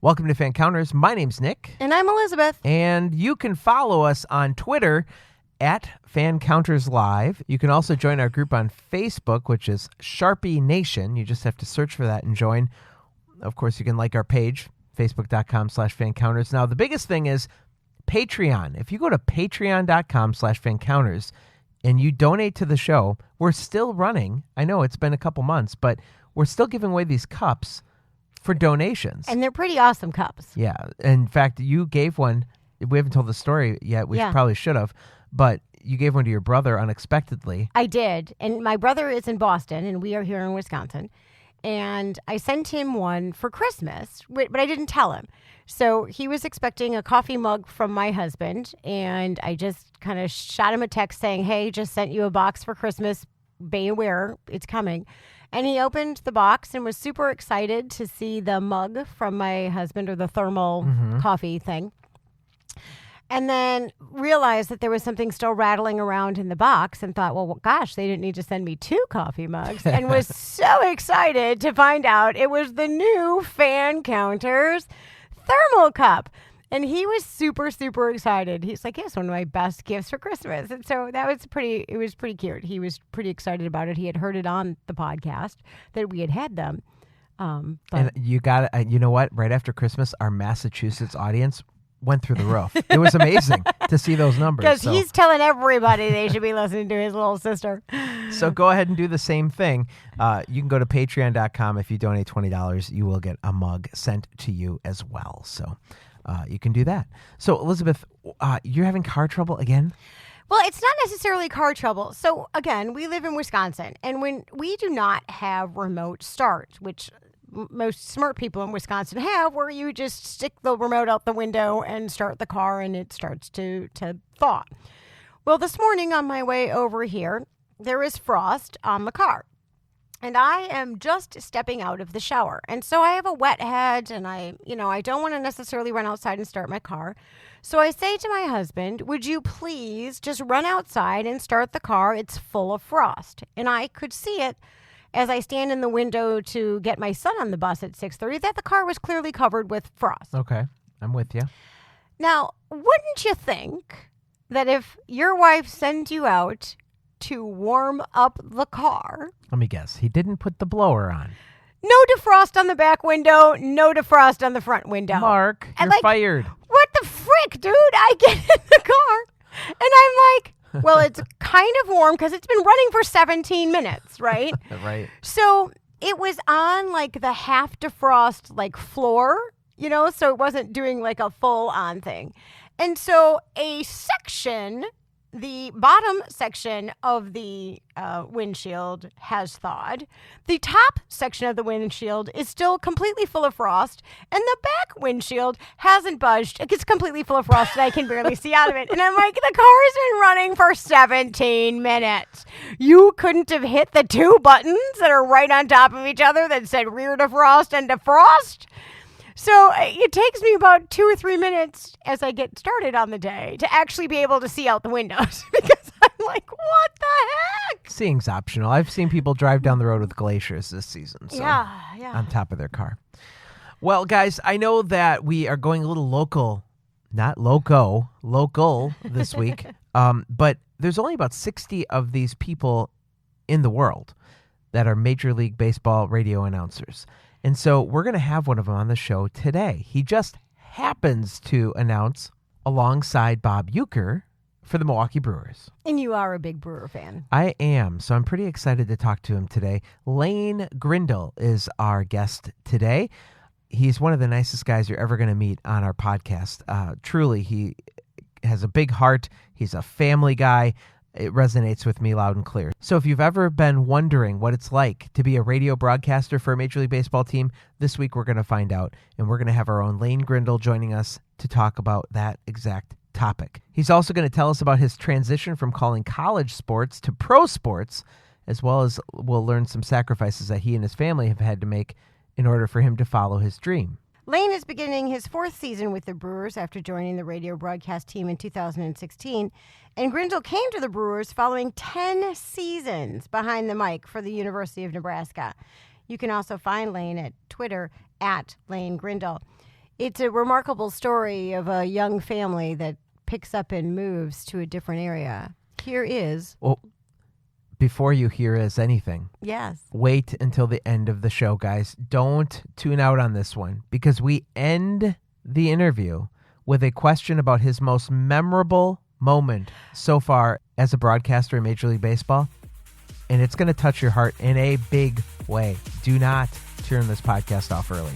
Welcome to Fancounters. My name's Nick. And I'm Elizabeth. And you can follow us on Twitter at Fancounters Live. You can also join our group on Facebook, which is Sharpie Nation. You just have to search for that and join. Of course, you can like our page, facebook.com/Fancounters. Now, the biggest thing is Patreon. If you go to patreon.com/Fancounters and you donate to the show, we're still running. I know it's been a couple months, but we're still giving away these cups for donations. And they're pretty awesome cups. Yeah. In fact, you gave one. We haven't told the story yet. We probably should have. But you gave one to your brother unexpectedly. I did. And my brother is in Boston, and we are here in Wisconsin. And I sent him one for Christmas, but I didn't tell him. So he was expecting a coffee mug from my husband, and I just kind of shot him a text saying, hey, just sent you a box for Christmas. Be aware, it's coming. And he opened the box and was super excited to see the mug from my husband, or the thermal coffee thing. And then realized that there was something still rattling around in the box and thought, well, gosh, they didn't need to send me 2 coffee mugs. And was so excited to find out it was the new Fancounters thermal cup. And he was super, super excited. He's like, yes, one of my best gifts for Christmas. And so it was pretty cute. He was pretty excited about it. He had heard it on the podcast that we had them. And you got it. You know what? Right after Christmas, our Massachusetts audience went through the roof. It was amazing to see those numbers. Because he's telling everybody they should be listening to his little sister. So go ahead and do the same thing. You can go to patreon.com. If you donate $20, you will get a mug sent to you as well. So you can do that. So, Elizabeth, you're having car trouble again? Well, it's not necessarily car trouble. So, again, we live in Wisconsin, and when we do not have remote start, which most smart people in Wisconsin have, where you just stick the remote out the window and start the car and it starts to thaw. Well, this morning on my way over here, there is frost on the car. And I am just stepping out of the shower. And so I have a wet head, and I don't want to necessarily run outside and start my car. So I say to my husband, would you please just run outside and start the car? It's full of frost. And I could see it as I stand in the window to get my son on the bus at 6:30, that the car was clearly covered with frost. Okay, I'm with you. Now, wouldn't you think that if your wife sends you out to warm up the car... Let me guess. He didn't put the blower on. No defrost on the back window, no defrost on the front window. Mark, you're fired. What the frick, dude? I get in the car, and I'm like... Well, it's kind of warm because it's been running for 17 minutes, right? Right. So it was on like the half defrost like floor, so it wasn't doing like a full on thing. And so the bottom section of the windshield has thawed. The top section of the windshield is still completely full of frost, and the back windshield hasn't budged. It's completely full of frost, and I can barely see out of it. And I'm like, the car's been running for 17 minutes. You couldn't have hit the 2 buttons that are right on top of each other that said rear defrost and defrost? So it takes me about 2 or 3 minutes as I get started on the day to actually be able to see out the windows because I'm like, what the heck? Seeing's optional. I've seen people drive down the road with glaciers this season. So yeah. On top of their car. Well, guys, I know that we are going a little local this week. But there's only about 60 of these people in the world that are Major League Baseball radio announcers. And so we're going to have one of them on the show today. He just happens to announce alongside Bob Uecker for the Milwaukee Brewers. And you are a big Brewer fan. I am. So I'm pretty excited to talk to him today. Lane Grindle is our guest today. He's one of the nicest guys you're ever going to meet on our podcast. Truly, he has a big heart. He's a family guy. It resonates with me loud and clear. So if you've ever been wondering what it's like to be a radio broadcaster for a Major League Baseball team, this week we're going to find out, and we're going to have our own Lane Grindle joining us to talk about that exact topic. He's also going to tell us about his transition from calling college sports to pro sports, as well as we'll learn some sacrifices that he and his family have had to make in order for him to follow his dream. Lane is beginning his 4th season with the Brewers after joining the radio broadcast team in 2016, and Grindle came to the Brewers following 10 seasons behind the mic for the University of Nebraska. You can also find Lane at Twitter at Lane Grindle. It's a remarkable story of a young family that picks up and moves to a different area. Here is... Well, before you hear is anything, Yes. wait until the end of the show, guys. Don't tune out on this one, because we end the interview with a question about his most memorable moment so far as a broadcaster in Major League Baseball. And it's going to touch your heart in a big way. Do not turn this podcast off early.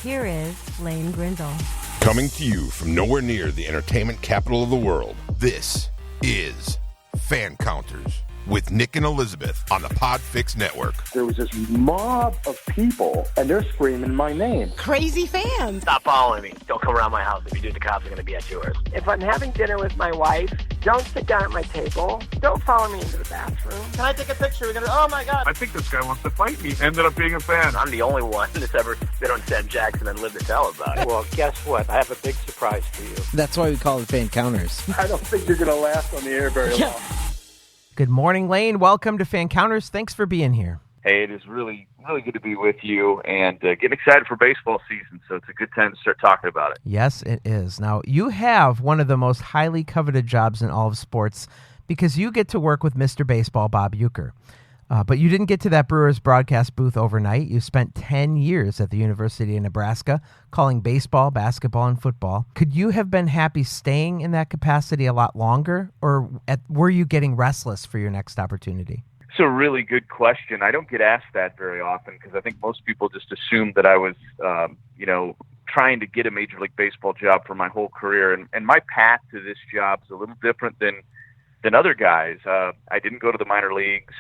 Here is Lane Grindle. Coming to you from nowhere near the entertainment capital of the world, this is Fancounters with Nick and Elizabeth on the PodFix network. There was this mob of people, and they're screaming my name. Crazy fans. Stop following me. Don't come around my house. If you do, the cops are going to be at yours. If I'm having dinner with my wife, don't sit down at my table. Don't follow me into the bathroom. Can I take a picture? We're going to, oh my God. I think this guy wants to fight me. Ended up being a fan. I'm the only one that's ever been on Sam Jackson and lived to tell about it. Well, guess what? I have a big surprise for you. That's why we call it Fancounters. I don't think you're going to last on the air very long. Good morning, Lane. Welcome to Fancounters. Thanks for being here. Hey, it is really good to be with you and getting excited for baseball season, so it's a good time to start talking about it. Yes, it is. Now, you have one of the most highly coveted jobs in all of sports because you get to work with Mr. Baseball, Bob Uecker. But you didn't get to that Brewers broadcast booth overnight. You spent 10 years at the University of Nebraska calling baseball, basketball, and football. Could you have been happy staying in that capacity a lot longer, or were you getting restless for your next opportunity? It's a really good question. I don't get asked that very often because I think most people just assume that I was, trying to get a Major League Baseball job for my whole career. And my path to this job is a little different than other guys. I didn't go to the minor leagues.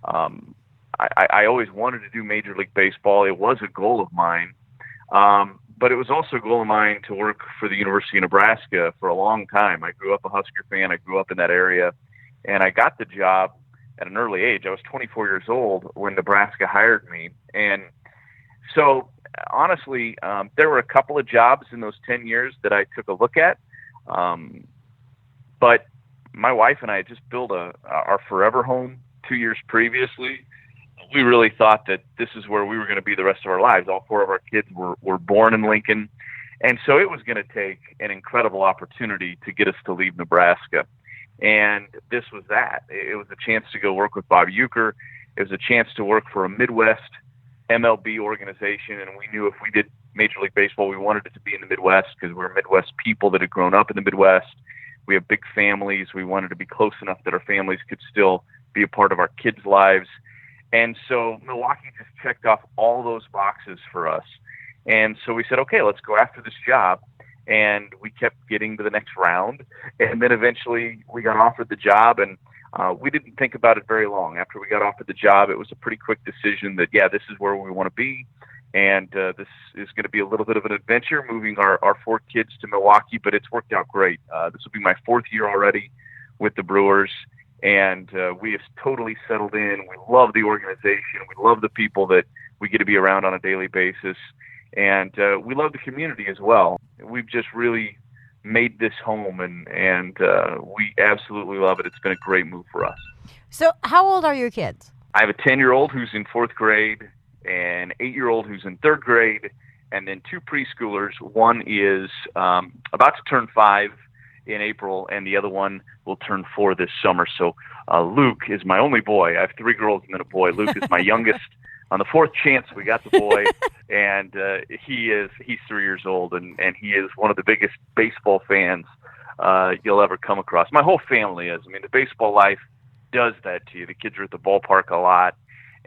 I always wanted to do Major League Baseball. It was a goal of mine. But it was also a goal of mine to work for the University of Nebraska for a long time. I grew up a Husker fan. I grew up in that area. And I got the job at an early age. I was 24 years old when Nebraska hired me. And so, honestly, there were a couple of jobs in those 10 years that I took a look at. But my wife and I had just built our forever home 2 years previously. We really thought that this is where we were going to be the rest of our lives. All four of our kids were born in Lincoln. And so it was going to take an incredible opportunity to get us to leave Nebraska. And this was that. It was a chance to go work with Bob Uecker. It was a chance to work for a Midwest MLB organization. And we knew if we did Major League Baseball, we wanted it to be in the Midwest because we're Midwest people that had grown up in the Midwest. We have big families. We wanted to be close enough that our families could still be a part of our kids' lives. And so Milwaukee just checked off all those boxes for us. And so we said, okay, let's go after this job. And we kept getting to the next round. And then eventually we got offered the job, and we didn't think about it very long. After we got offered the job, it was a pretty quick decision that, yeah, this is where we want to be. And this is going to be a little bit of an adventure, moving our four kids to Milwaukee, but it's worked out great. This will be my fourth year already with the Brewers. And we have totally settled in. We love the organization. We love the people that we get to be around on a daily basis. And we love the community as well. We've just really made this home, and we absolutely love it. It's been a great move for us. So how old are your kids? I have a 10-year-old who's in fourth grade, an 8-year-old who's in third grade, and then two preschoolers. One is about to turn 5 in April, and the other one will turn 4 this summer. So Luke is my only boy. I have 3 girls and then a boy. Luke is my youngest. On the fourth chance, we got the boy, and he's 3 years old, and he is one of the biggest baseball fans you'll ever come across. My whole family is. I mean, the baseball life does that to you. The kids are at the ballpark a lot,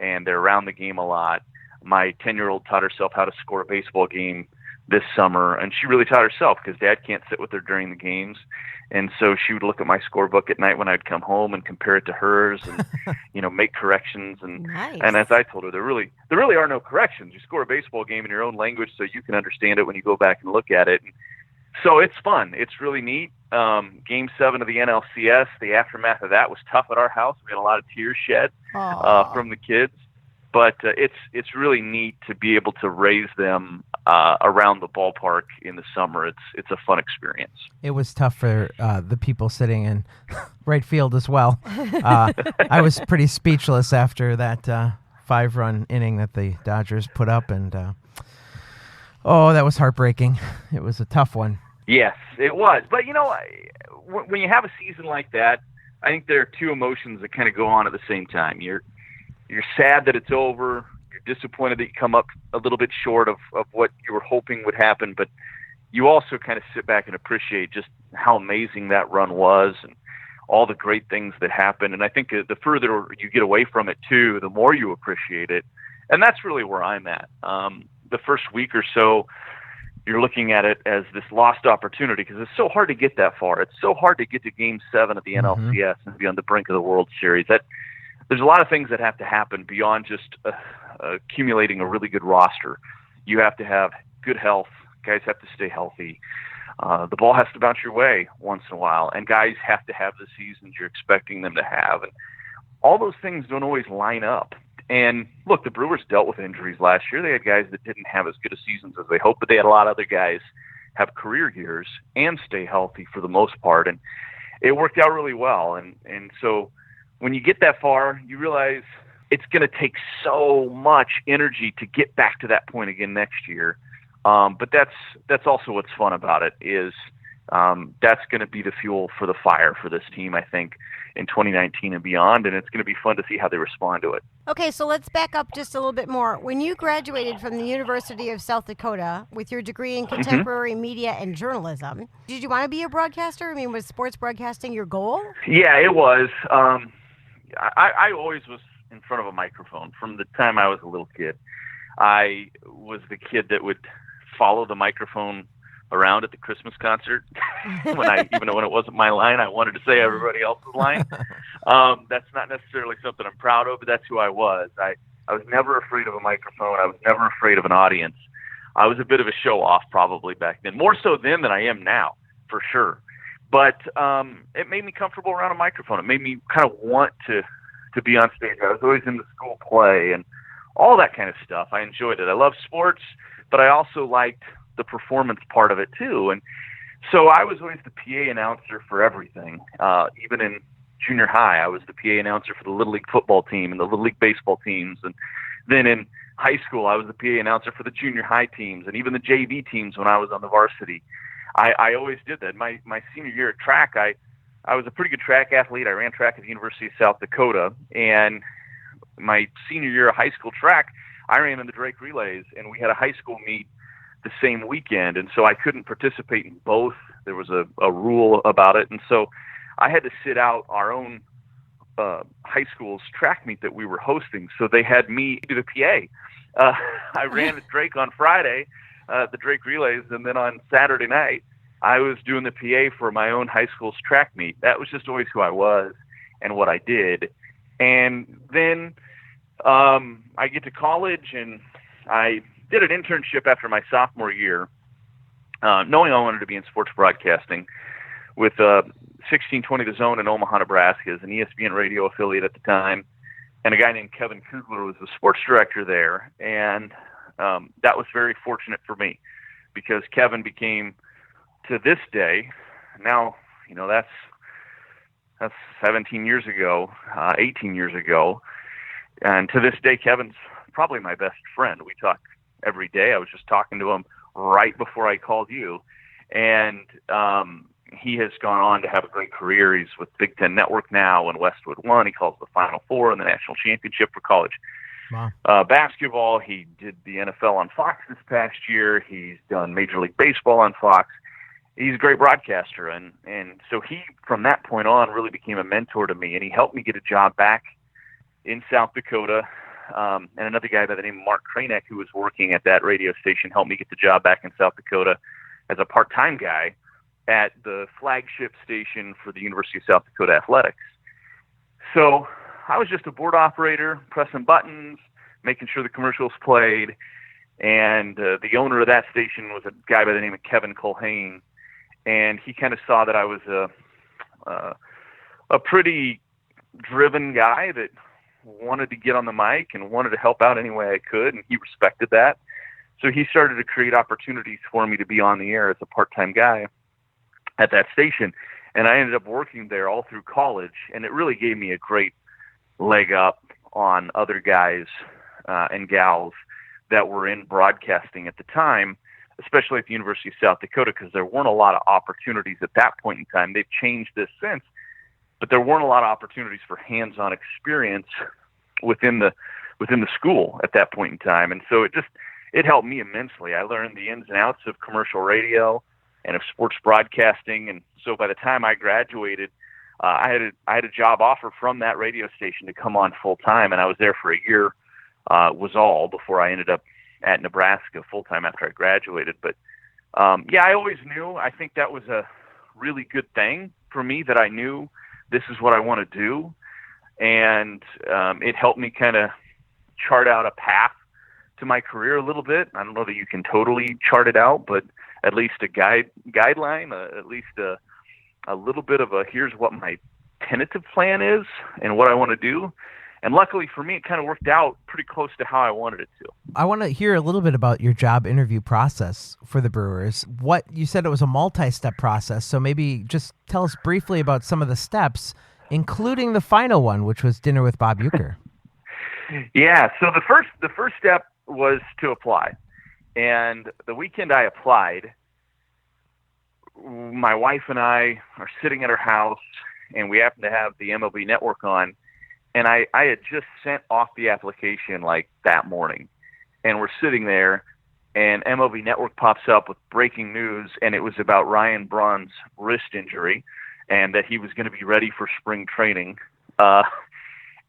and they're around the game a lot. My 10-year-old taught herself how to score a baseball game this summer, and she really taught herself because Dad can't sit with her during the games. And so she would look at my scorebook at night when I'd come home and compare it to hers and, make corrections. And Nice. And as I told her, there really are no corrections. You score a baseball game in your own language so you can understand it when you go back and look at it. And so it's fun. It's really neat. Game 7 of the NLCS, the aftermath of that was tough at our house. We had a lot of tears shed from the kids. But it's really neat to be able to raise them around the ballpark in the summer. It's a fun experience. It was tough for the people sitting in right field as well. I was pretty speechless after that 5-run inning that the Dodgers put up, and Oh, that was heartbreaking. It was a tough one. Yes, it was. But, when you have a season like that, I think there are two emotions that kind of go on at the same time. You're sad that it's over. You're disappointed that you come up a little bit short of what you were hoping would happen. But you also kind of sit back and appreciate just how amazing that run was and all the great things that happened. And I think the further you get away from it, too, the more you appreciate it. And that's really where I'm at. The first week or so, you're looking at it as this lost opportunity because it's so hard to get that far. It's so hard to get to Game 7 of the NLCS and be on the brink of the World Series. There's a lot of things that have to happen beyond just accumulating a really good roster. You have to have good health. Guys have to stay healthy. The ball has to bounce your way once in a while, and guys have to have the seasons you're expecting them to have. And all those things don't always line up. And look, the Brewers dealt with injuries last year. They had guys that didn't have as good a seasons as they hoped, but they had a lot of other guys have career years and stay healthy for the most part. And it worked out really well. And so when you get that far, you realize it's going to take so much energy to get back to that point again next year. But that's also what's fun about it is that's going to be the fuel for the fire for this team, I think, in 2019 and beyond, and it's going to be fun to see how they respond to it. Okay, so let's back up just a little bit more. When you graduated from the University of South Dakota with your degree in contemporary media and journalism, did you want to be a broadcaster? I mean, was sports broadcasting your goal? Yeah, it was. I always was in front of a microphone from the time I was a little kid. I was the kid that would follow the microphone around at the Christmas concert even when it wasn't my line. I wanted to say everybody else's line. That's not necessarily something I'm proud of, but that's who I was. I was never afraid of a microphone. I was never afraid of an audience. I was a bit of a show off probably back then, more so then than I am now, for sure. But it made me comfortable around a microphone. It made me kind of want to be on stage. I was always in the school play and all that kind of stuff. I enjoyed it. I love sports, but I also liked the performance part of it too. And so I was always the PA announcer for everything. Even in junior high, I was the PA announcer for the Little League football team and the Little League baseball teams. And then in high school, I was the PA announcer for the junior high teams and even the JV teams when I was on the varsity. I always did that. My senior year at track, I was a pretty good track athlete. I ran track at the University of South Dakota. And my senior year of high school track, I ran in the Drake relays, and we had a high school meet the same weekend, and so I couldn't participate in both. There was a rule about it, and so I had to sit out our own high school's track meet that we were hosting, so they had me do the PA. I ran at Drake on Friday, the Drake relays, and then on Saturday night, I was doing the PA for my own high school's track meet. That was just always who I was and what I did. And then I get to college, and I did an internship after my sophomore year, knowing I wanted to be in sports broadcasting with 1620 The Zone in Omaha, Nebraska, as an ESPN radio affiliate at the time. And a guy named Kevin Kugler was the sports director there. And that was very fortunate for me because Kevin became, to this day, now, that's 17 years ago, 18 years ago. And to this day, Kevin's probably my best friend. We talk every day. I was just talking to him right before I called you. And he has gone on to have a great career. He's with Big Ten Network now and Westwood One. He calls the Final Four and the National Championship for college. Wow. Basketball, he did the NFL on Fox this past year. He's done Major League Baseball on Fox. He's a great broadcaster. And so he, from that point on, really became a mentor to me. And he helped me get a job back in South Dakota. And another guy by the name of Mark Kranek, who was working at that radio station, helped me get the job back in South Dakota as a part-time guy at the flagship station for the University of South Dakota Athletics. So I was just a board operator, pressing buttons, making sure the commercials played. And the owner of that station was a guy by the name of Kevin Culhane. And he kind of saw that I was a pretty driven guy that wanted to get on the mic and wanted to help out any way I could, and he respected that. So he started to create opportunities for me to be on the air as a part-time guy at that station. And I ended up working there all through college, and it really gave me a great leg up on other guys and gals that were in broadcasting at the time especially at the University of South Dakota, because there weren't a lot of opportunities at that point in time. They've changed this since, but there weren't a lot of opportunities for hands-on experience within the school at that point in time. And so it helped me immensely. I learned the ins and outs of commercial radio and of sports broadcasting. And so by the time I graduated, I had a job offer from that radio station to come on full time, and I was there for a year, was all before I ended up at Nebraska full time after I graduated. But I always knew. I think that was a really good thing for me, that I knew this is what I want to do, and it helped me kind of chart out a path to my career a little bit. I don't know that you can totally chart it out, but at least a guideline, at least a little bit of a, here's what my tentative plan is and what I want to do. And luckily for me, it kind of worked out pretty close to how I wanted it to. I want to hear a little bit about your job interview process for the Brewers. What you said it was a multi-step process, so maybe just tell us briefly about some of the steps, including the final one, which was dinner with Bob Uecker. Yeah, so the first step was to apply. And the weekend I applied, my wife and I are sitting at her house, and we happen to have the MLB Network on. And I had just sent off the application like that morning. And we're sitting there, and MLB Network pops up with breaking news, and it was about Ryan Braun's wrist injury and that he was going to be ready for spring training.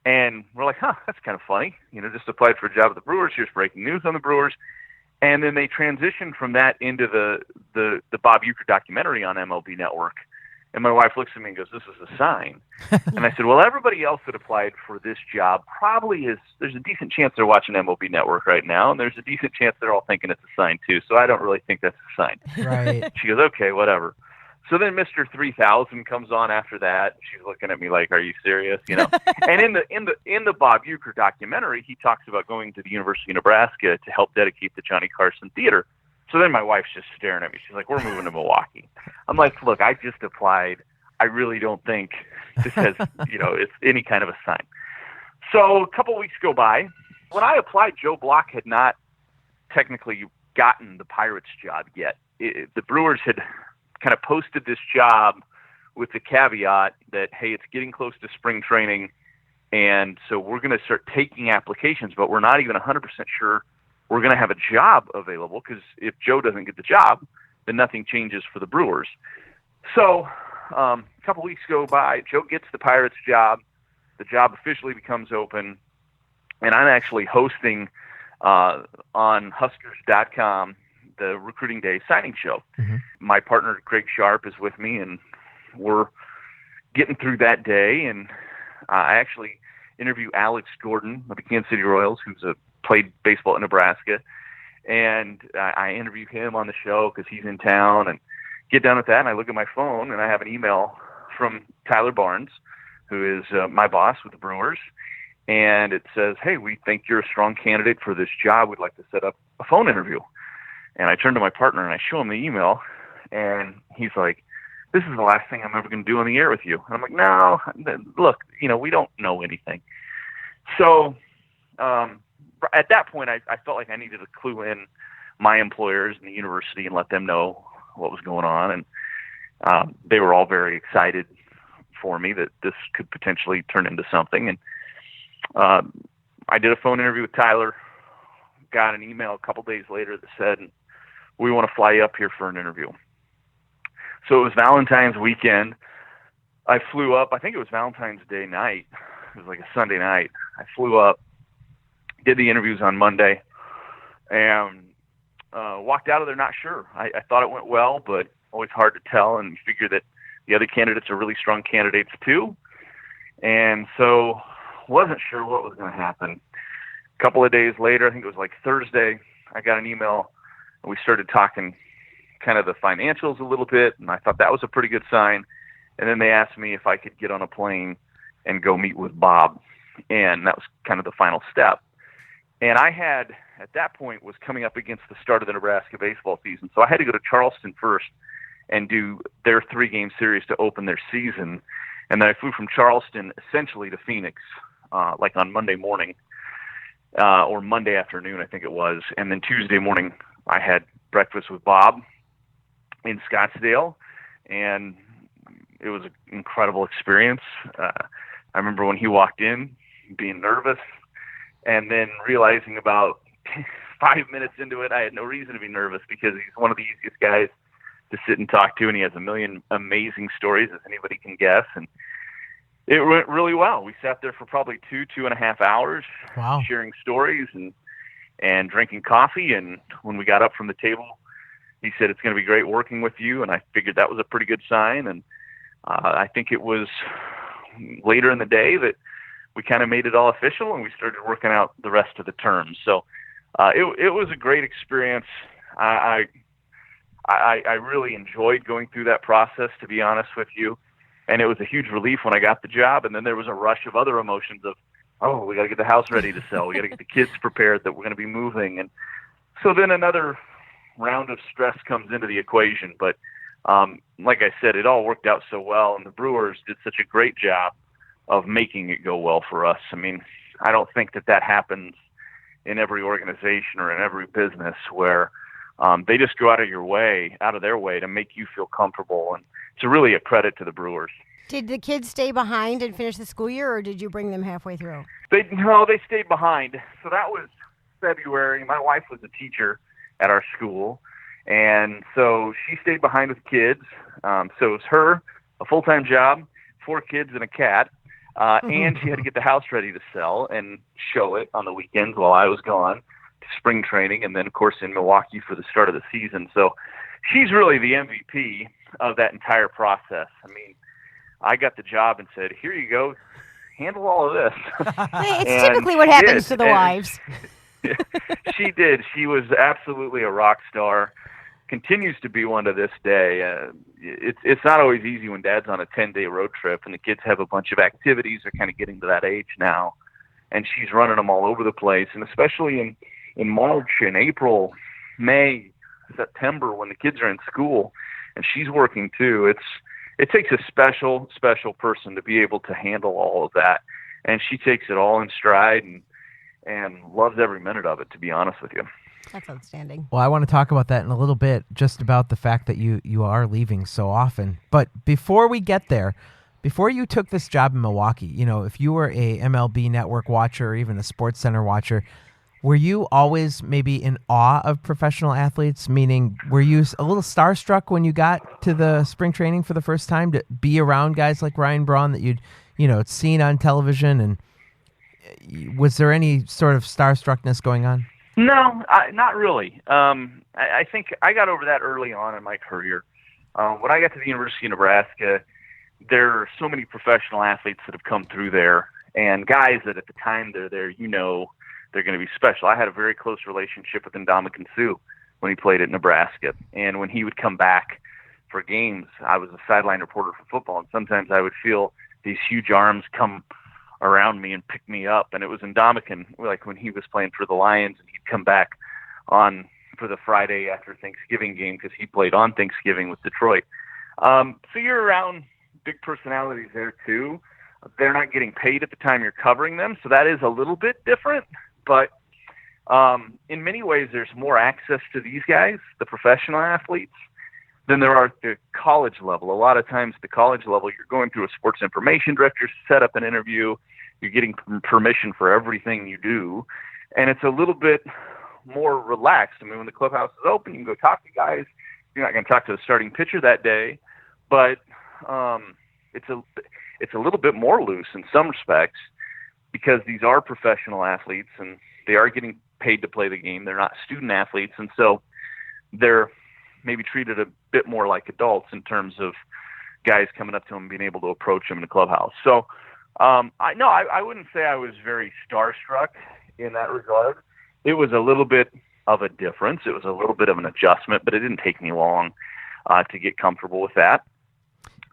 And we're like, that's kind of funny. Just applied for a job at the Brewers. Here's breaking news on the Brewers. And then they transitioned from that into the Bob Uecker documentary on MLB Network. And my wife looks at me and goes, this is a sign. And I said, well, everybody else that applied for this job there's a decent chance they're watching MLB Network right now, and there's a decent chance they're all thinking it's a sign too. So I don't really think that's a sign. Right. She goes, okay, whatever. So then Mr. 3000 comes on after that. She's looking at me like, are you serious? And in the Bob Uecker documentary, he talks about going to the University of Nebraska to help dedicate the Johnny Carson Theater. So then my wife's just staring at me. She's like, we're moving to Milwaukee. I'm like, look, I just applied. I really don't think this has, it's any kind of a sign. So a couple of weeks go by. When I applied, Joe Block had not technically gotten the Pirates job yet. The Brewers had kind of posted this job with the caveat that, hey, it's getting close to spring training, and so we're going to start taking applications, but we're not even 100% sure we're going to have a job available, because if Joe doesn't get the job, then nothing changes for the Brewers. So a couple weeks go by. Joe gets the Pirates job. The job officially becomes open, and I'm actually hosting on Huskers.com the Recruiting Day signing show. Mm-hmm. My partner, Craig Sharp, is with me, and we're getting through that day. And I actually interview Alex Gordon of the Kansas City Royals, who's played baseball in Nebraska. And I interview him on the show because he's in town, and get done with that. And I look at my phone, and I have an email from Tyler Barnes, who is my boss with the Brewers. And it says, hey, we think you're a strong candidate for this job. We'd like to set up a phone interview. And I turn to my partner and I show him the email, and he's like, this is the last thing I'm ever going to do on the air with you. And I'm like, no, look, we don't know anything. So at that point, I felt like I needed to clue in my employers and the university and let them know what was going on. And they were all very excited for me that this could potentially turn into something. And I did a phone interview with Tyler, got an email a couple days later that said, we want to fly you up here for an interview. So it was Valentine's weekend. I flew up. I think it was Valentine's Day night. It was like a Sunday night. I flew up, did the interviews on Monday, and walked out of there not sure. I thought it went well, but always hard to tell, and figure that the other candidates are really strong candidates too. And so wasn't sure what was going to happen. A couple of days later, I think it was like Thursday, I got an email, and we started talking kind of the financials a little bit, and I thought that was a pretty good sign. And then they asked me if I could get on a plane and go meet with Bob, and that was kind of the final step. And I had, at that point, was coming up against the start of the Nebraska baseball season, so I had to go to Charleston first and do their 3-game series to open their season. And then I flew from Charleston essentially to Phoenix, like on Monday morning, or Monday afternoon, I think it was. And then Tuesday morning, I had breakfast with Bob in Scottsdale, and it was an incredible experience. I remember when he walked in, being nervous, and then realizing about 5 minutes into it, I had no reason to be nervous because he's one of the easiest guys to sit and talk to, and he has a million amazing stories, as anybody can guess. And it went really well. We sat there for probably 2.5 hours, Wow. sharing stories and drinking coffee. And when we got up from the table, he said, "It's going to be great working with you." And I figured that was a pretty good sign. And I think it was later in the day that we kind of made it all official, and we started working out the rest of the terms. So it was a great experience. I really enjoyed going through that process, to be honest with you. And it was a huge relief when I got the job. And then there was a rush of other emotions of, oh, we got to get the house ready to sell. We got to get the kids prepared that we're going to be moving. And so then another round of stress comes into the equation. But like I said, it all worked out so well. And the Brewers did such a great job of making it go well for us. I mean, I don't think that happens in every organization or in every business where they just go out of their way to make you feel comfortable. And it's really a credit to the Brewers. Did the kids stay behind and finish the school year, or did you bring them halfway through? They stayed behind. So that was February. My wife was a teacher at our school, and so she stayed behind with kids. So it was her, a full-time job, 4 kids and a cat, and she had to get the house ready to sell and show it on the weekends while I was gone to spring training, and then, of course, in Milwaukee for the start of the season. So she's really the MVP of that entire process. I mean, I got the job and said, "Here you go, handle all of this." It's typically what happens to the wives. She did. She was absolutely a rock star. Continues to be one to this day. It's not always easy when Dad's on a 10-day road trip and the kids have a bunch of activities. They're kind of getting to that age now, and she's running them all over the place. And especially in March and April, May, September, when the kids are in school and she's working too, it takes a special person to be able to handle all of that. And she takes it all in stride and loves every minute of it, to be honest with you. That's outstanding. Well, I want to talk about that in a little bit, just about the fact that you are leaving so often. But before we get there, before you took this job in Milwaukee, if you were a MLB Network watcher or even a Sports Center watcher, were you always maybe in awe of professional athletes? Meaning, were you a little starstruck when you got to the spring training for the first time to be around guys like Ryan Braun that you'd seen on television? And was there any sort of starstruckness going on? No, not really. I think I got over that early on in my career. When I got to the University of Nebraska, there are so many professional athletes that have come through there, and guys that at the time they're there, they're going to be special. I had a very close relationship with Ndamukong Suh when he played at Nebraska, and when he would come back for games, I was a sideline reporter for football, and sometimes I would feel these huge arms come around me and pick me up. And it was Ndamukong, like when he was playing for the Lions, and he'd come back on for the Friday after Thanksgiving game because he played on Thanksgiving with Detroit. So you're around big personalities there too. They're not getting paid at the time you're covering them, so that is a little bit different. But in many ways, there's more access to these guys, the professional athletes, than there are at the college level. A lot of times at the college level, you're going through a sports information director to set up an interview. You're getting permission for everything you do. And it's a little bit more relaxed. I mean, when the clubhouse is open, you can go talk to guys. You're not going to talk to the starting pitcher that day. But it's a little bit more loose in some respects because these are professional athletes and they are getting paid to play the game. They're not student athletes. And so they're maybe treated a bit more like adults in terms of guys coming up to them and being able to approach them in the clubhouse. So I wouldn't say I was very starstruck in that regard. It was a little bit of a difference. It was a little bit of an adjustment, but it didn't take me long to get comfortable with that.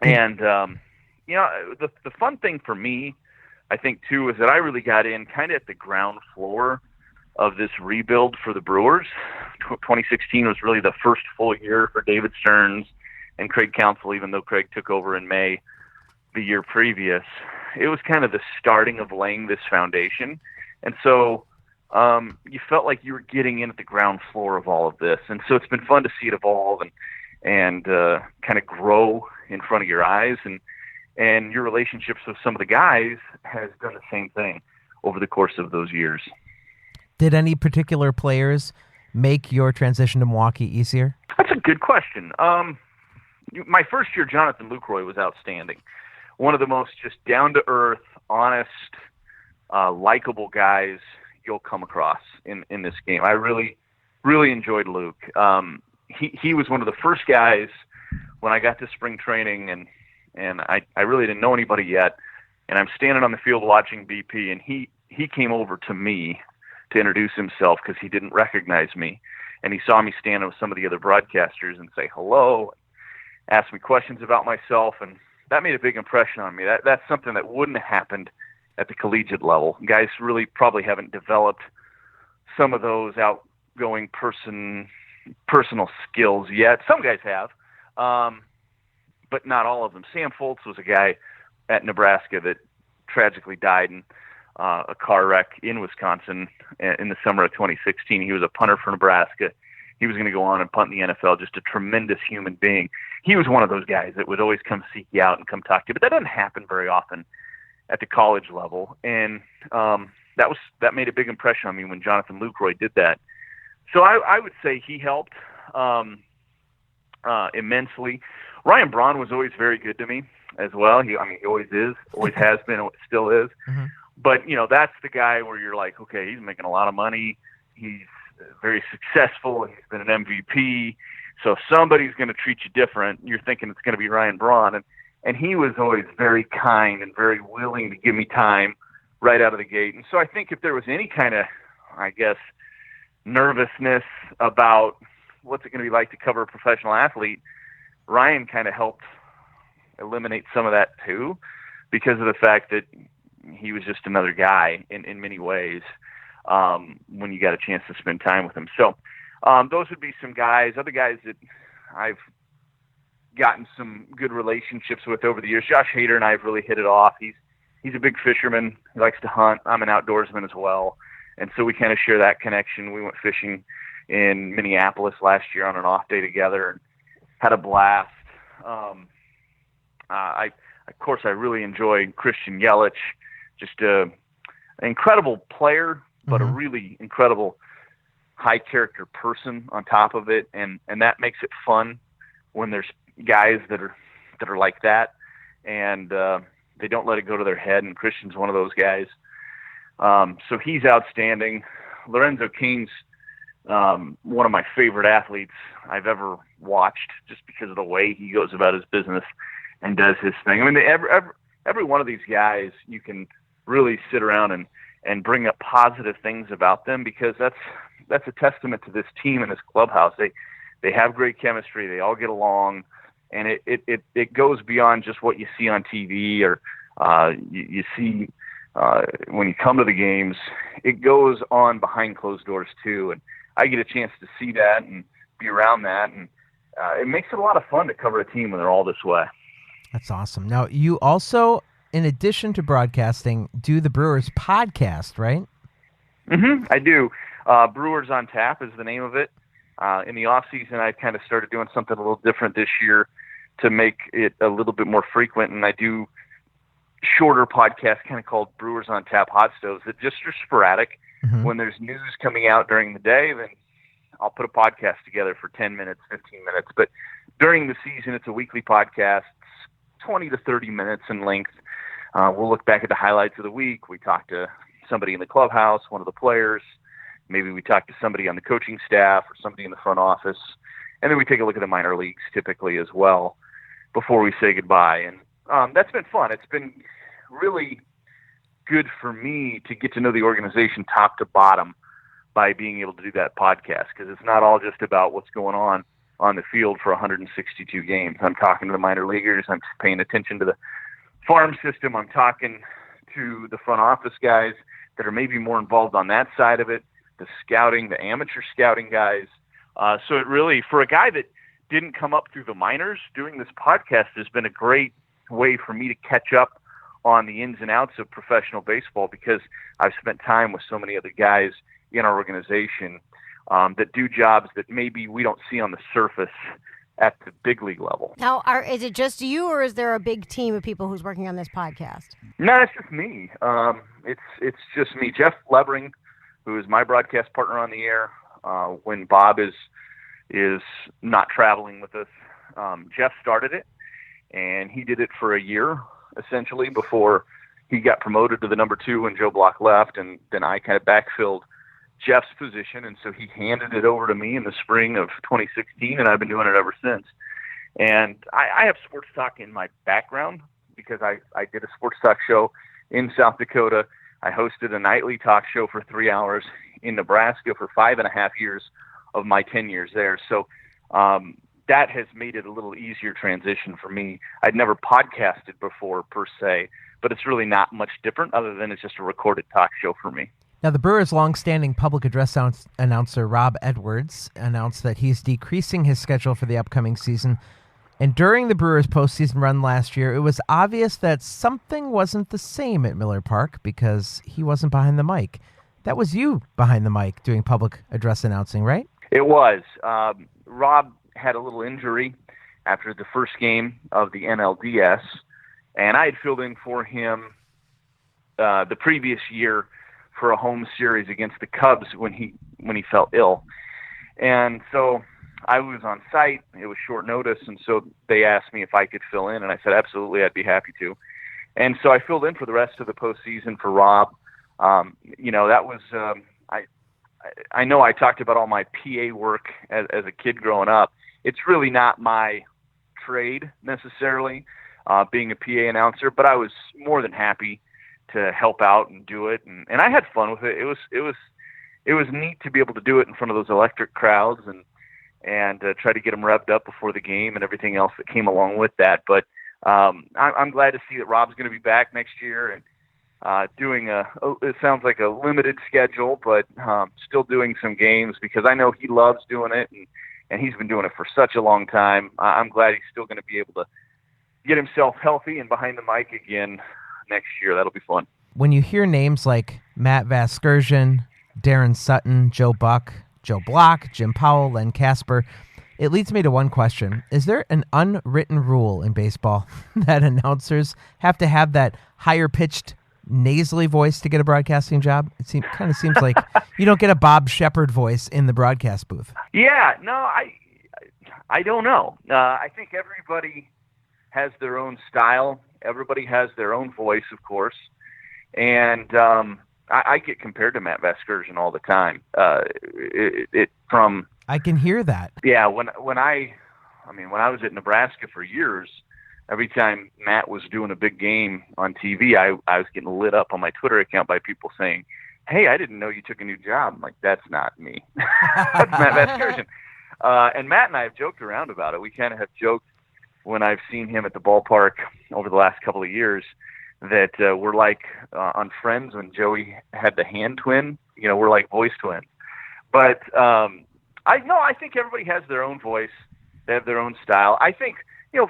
And, the fun thing for me, I think, too, is that I really got in kind of at the ground floor of this rebuild for the Brewers. 2016 was really the first full year for David Stearns and Craig Counsell, even though Craig took over in May the year previous. It was kind of the starting of laying this foundation. And so you felt like you were getting in at the ground floor of all of this. And so it's been fun to see it evolve and kind of grow in front of your eyes. And your relationships with some of the guys has done the same thing over the course of those years. Did any particular players make your transition to Milwaukee easier? That's a good question. My first year, Jonathan Lucroy was outstanding. One of the most just down-to-earth, honest, likable guys you'll come across in this game. I really, really enjoyed Luke. He was one of the first guys when I got to spring training, and I really didn't know anybody yet, and I'm standing on the field watching BP, and he came over to me to introduce himself because he didn't recognize me, and he saw me standing with some of the other broadcasters and say hello, ask me questions about myself, and that made a big impression on me. That's something that wouldn't have happened at the collegiate level. Guys really probably haven't developed some of those outgoing personal skills yet. Some guys have, but not all of them. Sam Foltz was a guy at Nebraska that tragically died in a car wreck in Wisconsin in the summer of 2016. He was a punter for Nebraska. He was going to go on and punt in the NFL, just a tremendous human being. He was one of those guys that would always come seek you out and come talk to you, but that doesn't happen very often at the college level. And that made a big impression on me when Jonathan Lucroy did that. So I would say he helped immensely. Ryan Braun was always very good to me as well. He always is, always has been, still is. Mm-hmm. But, that's the guy where you're like, okay, he's making a lot of money. He's very successful. He's been an MVP. So somebody's going to treat you different. You're thinking it's going to be Ryan Braun. And he was always very kind and very willing to give me time right out of the gate. And so I think if there was any kind of, nervousness about what's it going to be like to cover a professional athlete, Ryan kind of helped eliminate some of that too, because of the fact that he was just another guy in many ways when you got a chance to spend time with him. So those would be some guys. Other guys that I've gotten some good relationships with over the years. Josh Hader and I have really hit it off. He's a big fisherman. He likes to hunt. I'm an outdoorsman as well. And so we kind of share that connection. We went fishing in Minneapolis last year on an off day together and had a blast. I really enjoy Christian Yelich, just an incredible player, but a really incredible high character person on top of it. And that makes it fun when there's guys that are like that, and they don't let it go to their head. And Christian's one of those guys. So he's outstanding. Lorenzo Cain's one of my favorite athletes I've ever watched, just because of the way he goes about his business and does his thing. I mean, every one of these guys, you can really sit around and bring up positive things about them, because that's a testament to this team and this clubhouse. They have great chemistry. They all get along, and it goes beyond just what you see on TV or you see when you come to the games. It goes on behind closed doors too, and I get a chance to see that and be around that, and it makes it a lot of fun to cover a team when they're all this way. That's awesome. Now, you also, in addition to broadcasting, do the Brewers podcast, right? Mm-hmm, I do. Brewers on Tap is the name of it. In the off season, I kind of started doing something a little different this year to make it a little bit more frequent, and I do shorter podcasts kind of called Brewers on Tap Hot Stoves that just are sporadic. Mm-hmm. When there's news coming out during the day, then I'll put a podcast together for 10 minutes, 15 minutes. But during the season, it's a weekly podcast, 20 to 30 minutes in length. We'll look back at the highlights of the week. We talk to somebody in the clubhouse, one of the players. Maybe we talk to somebody on the coaching staff or somebody in the front office. And then we take a look at the minor leagues typically as well before we say goodbye. And that's been fun. It's been really good for me to get to know the organization top to bottom by being able to do that podcast, because it's not all just about what's going on the field for 162 games. I'm talking to the minor leaguers. I'm paying attention to the farm system. I'm talking to the front office guys that are maybe more involved on that side of it, the scouting, the amateur scouting guys. So it really, for a guy that didn't come up through the minors, doing this podcast has been a great way for me to catch up on the ins and outs of professional baseball, because I've spent time with so many other guys in our organization that do jobs that maybe we don't see on the surface at the big league level. Now, is it just you, or is there a big team of people who's working on this podcast? No, it's just me. It's just me. Jeff Levering, who is my broadcast partner on the air, when Bob is not traveling with us. Jeff started it, and he did it for a year, essentially, before he got promoted to the number 2 when Joe Block left, and then I kind of backfilled Jeff's position, and so he handed it over to me in the spring of 2016, and I've been doing it ever since. And I have sports talk in my background because I did a sports talk show in South Dakota. I hosted a nightly talk show for 3 hours in Nebraska for 5.5 years of my 10 years there. So that has made it a little easier transition for me. I'd never podcasted before per se, but it's really not much different other than it's just a recorded talk show for me. Now, the Brewers' longstanding public address announcer, Rob Edwards, announced that he's decreasing his schedule for the upcoming season. And during the Brewers' postseason run last year, it was obvious that something wasn't the same at Miller Park because he wasn't behind the mic. That was you behind the mic doing public address announcing, right? It was. Rob had a little injury after the first game of the NLDS, and I had filled in for him the previous year for a home series against the Cubs when he felt ill. And so I was on site. It was short notice, and so they asked me if I could fill in, and I said absolutely, I'd be happy to. And so I filled in for the rest of the postseason for Rob. That was I know I talked about all my PA work as a kid growing up. It's really not my trade necessarily, being a PA announcer, but I was more than happy to help out and do it, and I had fun with it. It was neat to be able to do it in front of those electric crowds and try to get them revved up before the game and everything else that came along with that. But I'm glad to see that Rob's going to be back next year and doing it sounds like a limited schedule, but still doing some games because I know he loves doing it and he's been doing it for such a long time. I'm glad he's still going to be able to get himself healthy and behind the mic again next year. That'll be fun. When you hear names like Matt Vasgersian, Darren Sutton, Joe Buck, Joe Block, Jim Powell, Len Casper, it leads me to one question. Is there an unwritten rule in baseball that announcers have to have that higher-pitched, nasally voice to get a broadcasting job? It kind of seems like you don't get a Bob Shepard voice in the broadcast booth. Yeah, no, I don't know. I think everybody has their own style. Everybody has their own voice, of course. And I get compared to Matt Vasgersian all the time. I can hear that. Yeah, when I was at Nebraska for years, every time Matt was doing a big game on TV, I was getting lit up on my Twitter account by people saying, "Hey, I didn't know you took a new job." I'm like, that's not me. That's Matt Vasgersian. And Matt and I have joked around about it. We kind of have joked when I've seen him at the ballpark over the last couple of years that we're like on Friends when Joey had the hand twin. We're like voice twins. But I think everybody has their own voice. They have their own style. I think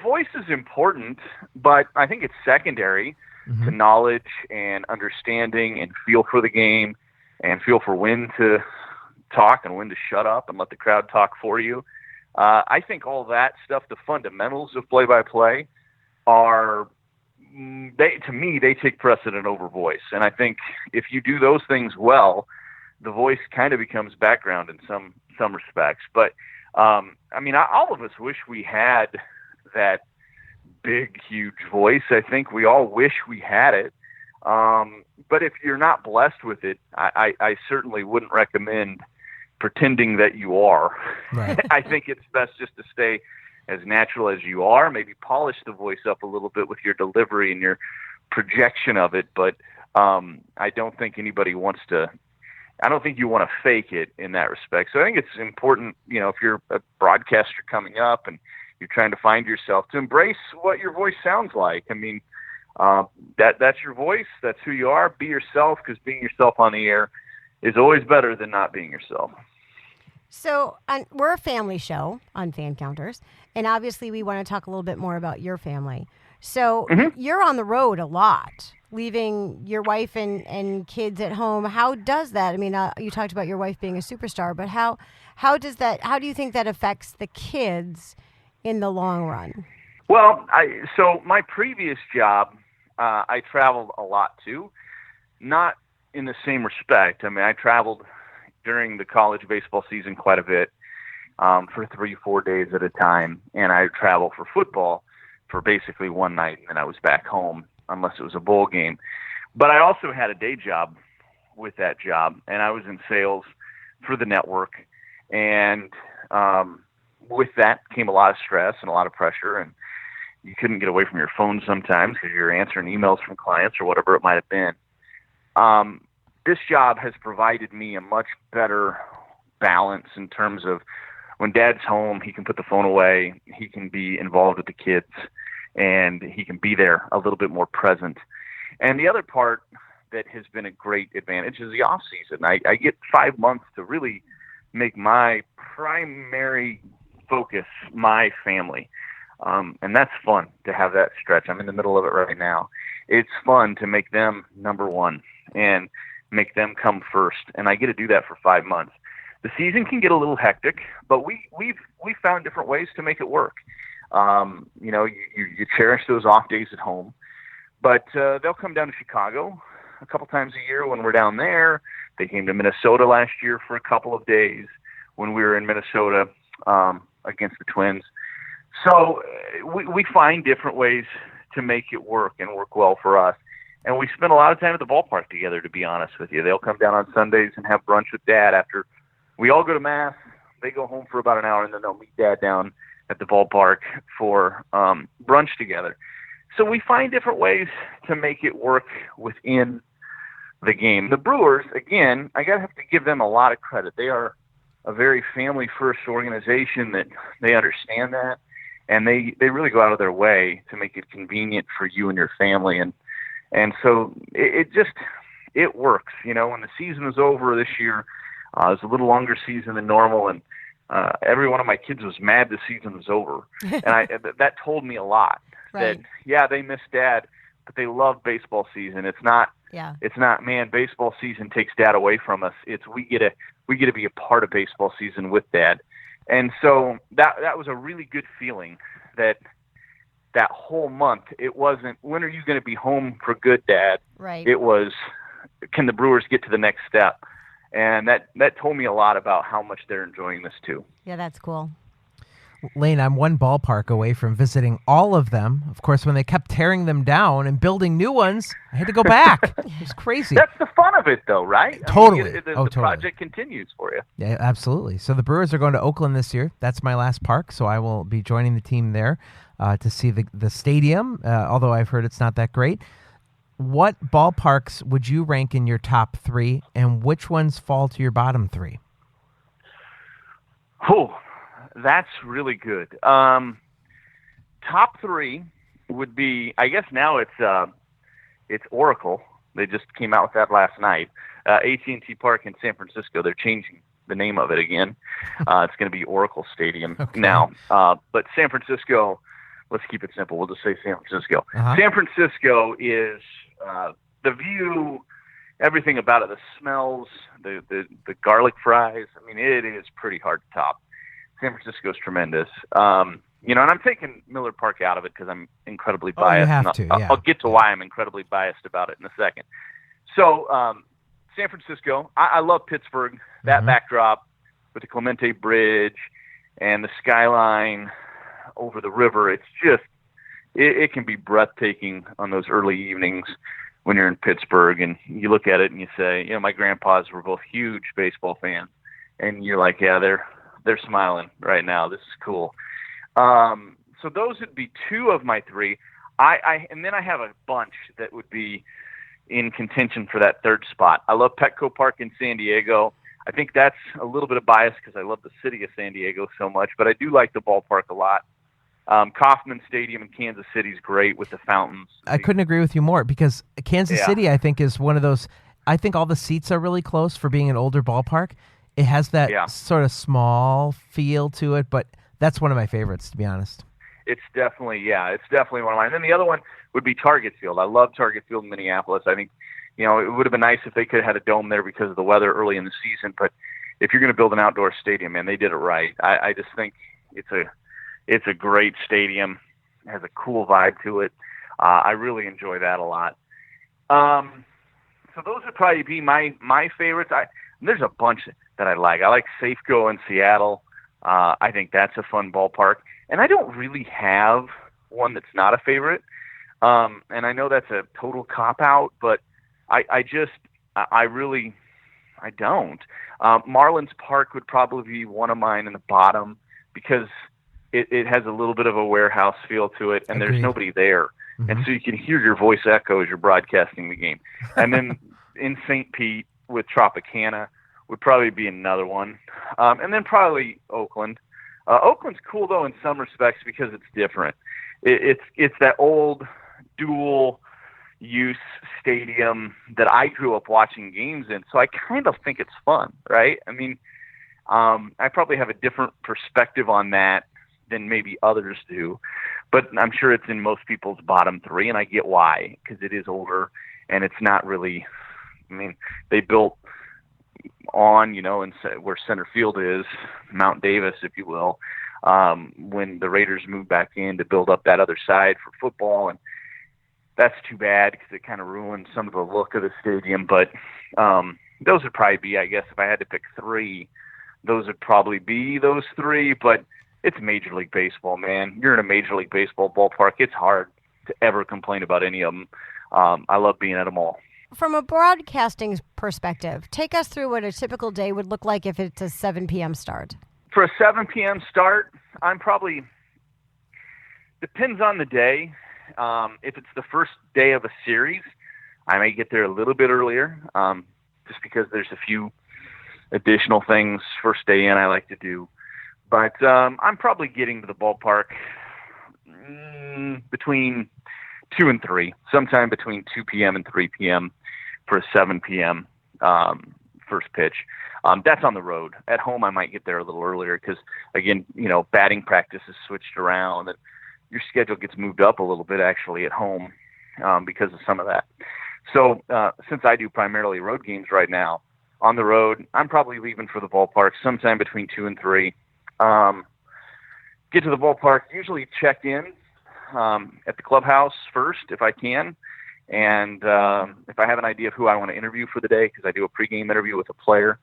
voice is important, but I think it's secondary to knowledge and understanding and feel for the game and feel for when to talk and when to shut up and let the crowd talk for you. I think all that stuff, the fundamentals of play-by-play, they take precedent over voice. And I think if you do those things well, the voice kind of becomes background in some respects. But all of us wish we had that big, huge voice. I think we all wish we had it. But if you're not blessed with it, I certainly wouldn't recommend pretending that you are. Right. I think it's best just to stay as natural as you are, maybe polish the voice up a little bit with your delivery and your projection of it. But I don't think anybody wants to, I don't think you want to fake it in that respect. So I think it's important, if you're a broadcaster coming up and you're trying to find yourself, to embrace what your voice sounds like. I mean, that's your voice. That's who you are. Be yourself, because being yourself on the air is always better than not being yourself. So we're a family show on Fancounters, and obviously we want to talk a little bit more about your family. So you're on the road a lot, leaving your wife and kids at home. How does that? I mean, you talked about your wife being a superstar, but how do you think that affects the kids in the long run? Well, so my previous job, I traveled a lot too, not in the same respect. I mean, I traveled during the college baseball season quite a bit, for 3-4 days at a time, and I travel for football for basically one night, and then I was back home unless it was a bowl game. But I also had a day job with that job, and I was in sales for the network, and with that came a lot of stress and a lot of pressure, and you couldn't get away from your phone sometimes because you're answering emails from clients or whatever it might have been. This job has provided me a much better balance in terms of when Dad's home, he can put the phone away, he can be involved with the kids, and he can be there a little bit more present. And the other part that has been a great advantage is the off season. I get 5 months to really make my primary focus my family. And that's fun to have that stretch. I'm in the middle of it right now. It's fun to make them number one and make them come first. And I get to do that for 5 months. The season can get a little hectic, but we've found different ways to make it work. You cherish those off days at home, but they'll come down to Chicago a couple times a year when we're down there. They came to Minnesota last year for a couple of days when we were in Minnesota against the Twins. So we find different ways to make it work and work well for us. And we spend a lot of time at the ballpark together, to be honest with you. They'll come down on Sundays and have brunch with Dad after we all go to Mass. They go home for about an hour, and then they'll meet Dad down at the ballpark for brunch together. So we find different ways to make it work within the game. The Brewers, again, I have to give them a lot of credit. They are a very family-first organization that they understand that, and they really go out of their way to make it convenient for you and your family. And so it works. You know, when the season was over this year, it was a little longer season than normal, and every one of my kids was mad the season was over. And that told me a lot. Right. That, they miss Dad, but they love baseball season. It's not, man, baseball season takes Dad away from us. It's we get to be a part of baseball season with Dad. And so that was a really good feeling that whole month. It wasn't, when are you going to be home for good, Dad? Right. It was, can the Brewers get to the next step? And that told me a lot about how much they're enjoying this too. Yeah, that's cool. Lane, I'm one ballpark away from visiting all of them. Of course, when they kept tearing them down and building new ones, I had to go back. It was crazy. That's the fun of it, though, right? Totally. I mean, the totally. project continues for you. Yeah, absolutely. So the Brewers are going to Oakland this year. That's my last park, so I will be joining the team there to see the stadium, although I've heard it's not that great. What ballparks would you rank in your top 3, and which ones fall to your bottom 3? Oh, that's really good. Top 3 would be, I guess now it's Oracle. They just came out with that last night. AT&T Park in San Francisco. They're changing the name of it again. It's going to be Oracle Stadium now. But San Francisco, let's keep it simple. We'll just say San Francisco. San Francisco is the view, everything about it, the smells, the garlic fries. I mean, it is pretty hard to top. San Francisco's tremendous. And I'm taking Miller Park out of it because I'm incredibly biased. You have to, yeah. I'll get to why I'm incredibly biased about it in a second. So, San Francisco, I love Pittsburgh, that backdrop with the Clemente Bridge and the skyline over the river. It's just, it can be breathtaking on those early evenings when you're in Pittsburgh and you look at it and you say, my grandpas were both huge baseball fans, and you're like, yeah, they're smiling right now. This is cool. So those would be 2 of my 3. And then I have a bunch that would be in contention for that 3rd spot. I love Petco Park in San Diego. I think that's a little bit of bias because I love the city of San Diego so much, but I do like the ballpark a lot. Kauffman Stadium in Kansas City is great with the fountains. I couldn't agree with you more because Kansas City, I think, is one of those. I think all the seats are really close for being an older ballpark, It has that Yeah. sort of small feel to it, but that's one of my favorites, to be honest. It's definitely one of mine. And then the other one would be Target Field. I love Target Field in Minneapolis. I think, it would have been nice if they could have had a dome there because of the weather early in the season. But if you're going to build an outdoor stadium, man, they did it right. I just think it's a great stadium. It has a cool vibe to it. I really enjoy that a lot. So those would probably be my favorites. There's a bunch that I like. I like Safeco in Seattle. I think that's a fun ballpark. And I don't really have one that's not a favorite. And I know that's a total cop-out, but I don't. Marlins Park would probably be one of mine in the bottom because it has a little bit of a warehouse feel to it, and Agreed. There's nobody there. Mm-hmm. And so you can hear your voice echo as you're broadcasting the game. And then in St. Pete with Tropicana would probably be another one. And then probably Oakland. Oakland's cool, though, in some respects because it's different. It's that old dual-use stadium that I grew up watching games in, so I kind of think it's fun, right? I mean, I probably have a different perspective on that than maybe others do, but I'm sure it's in most people's bottom three, and I get why, because it is older, and it's not really – I mean, they built on, and where center field is, Mount Davis, if you will, when the Raiders moved back in to build up that other side for football, and that's too bad because it kind of ruined some of the look of the stadium. But those would probably be, I guess, if I had to pick three, those would probably be those three. But it's Major League Baseball, man. You're in a Major League Baseball ballpark. It's hard to ever complain about any of them. I love being at them all. From a broadcasting perspective, take us through what a typical day would look like if it's a 7 p.m. start. For a 7 p.m. start, I'm probably – depends on the day. If it's the first day of a series, I may get there a little bit earlier just because there's a few additional things first day in I like to do. But I'm probably getting to the ballpark between 2 and 3, sometime between 2 p.m. and 3 p.m. for a 7 p.m. First pitch. That's on the road. At home, I might get there a little earlier because, again, batting practice is switched around and your schedule gets moved up a little bit actually at home because of some of that. So since I do primarily road games right now, on the road, I'm probably leaving for the ballpark sometime between 2 and 3. Get to the ballpark, usually check in at the clubhouse first if I can. And if I have an idea of who I want to interview for the day, because I do a pregame interview with a player,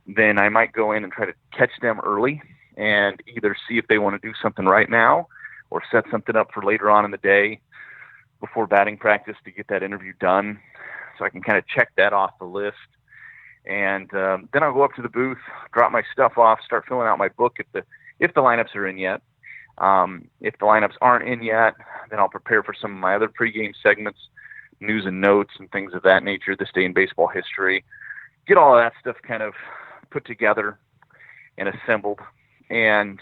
then I might go in and try to catch them early and either see if they want to do something right now or set something up for later on in the day before batting practice to get that interview done so I can kind of check that off the list. And then I'll go up to the booth, drop my stuff off, start filling out my book if the lineups are in yet. If the lineups aren't in yet, then I'll prepare for some of my other pregame segments, news and notes and things of that nature, this day in baseball history. Get all of that stuff kind of put together and assembled. And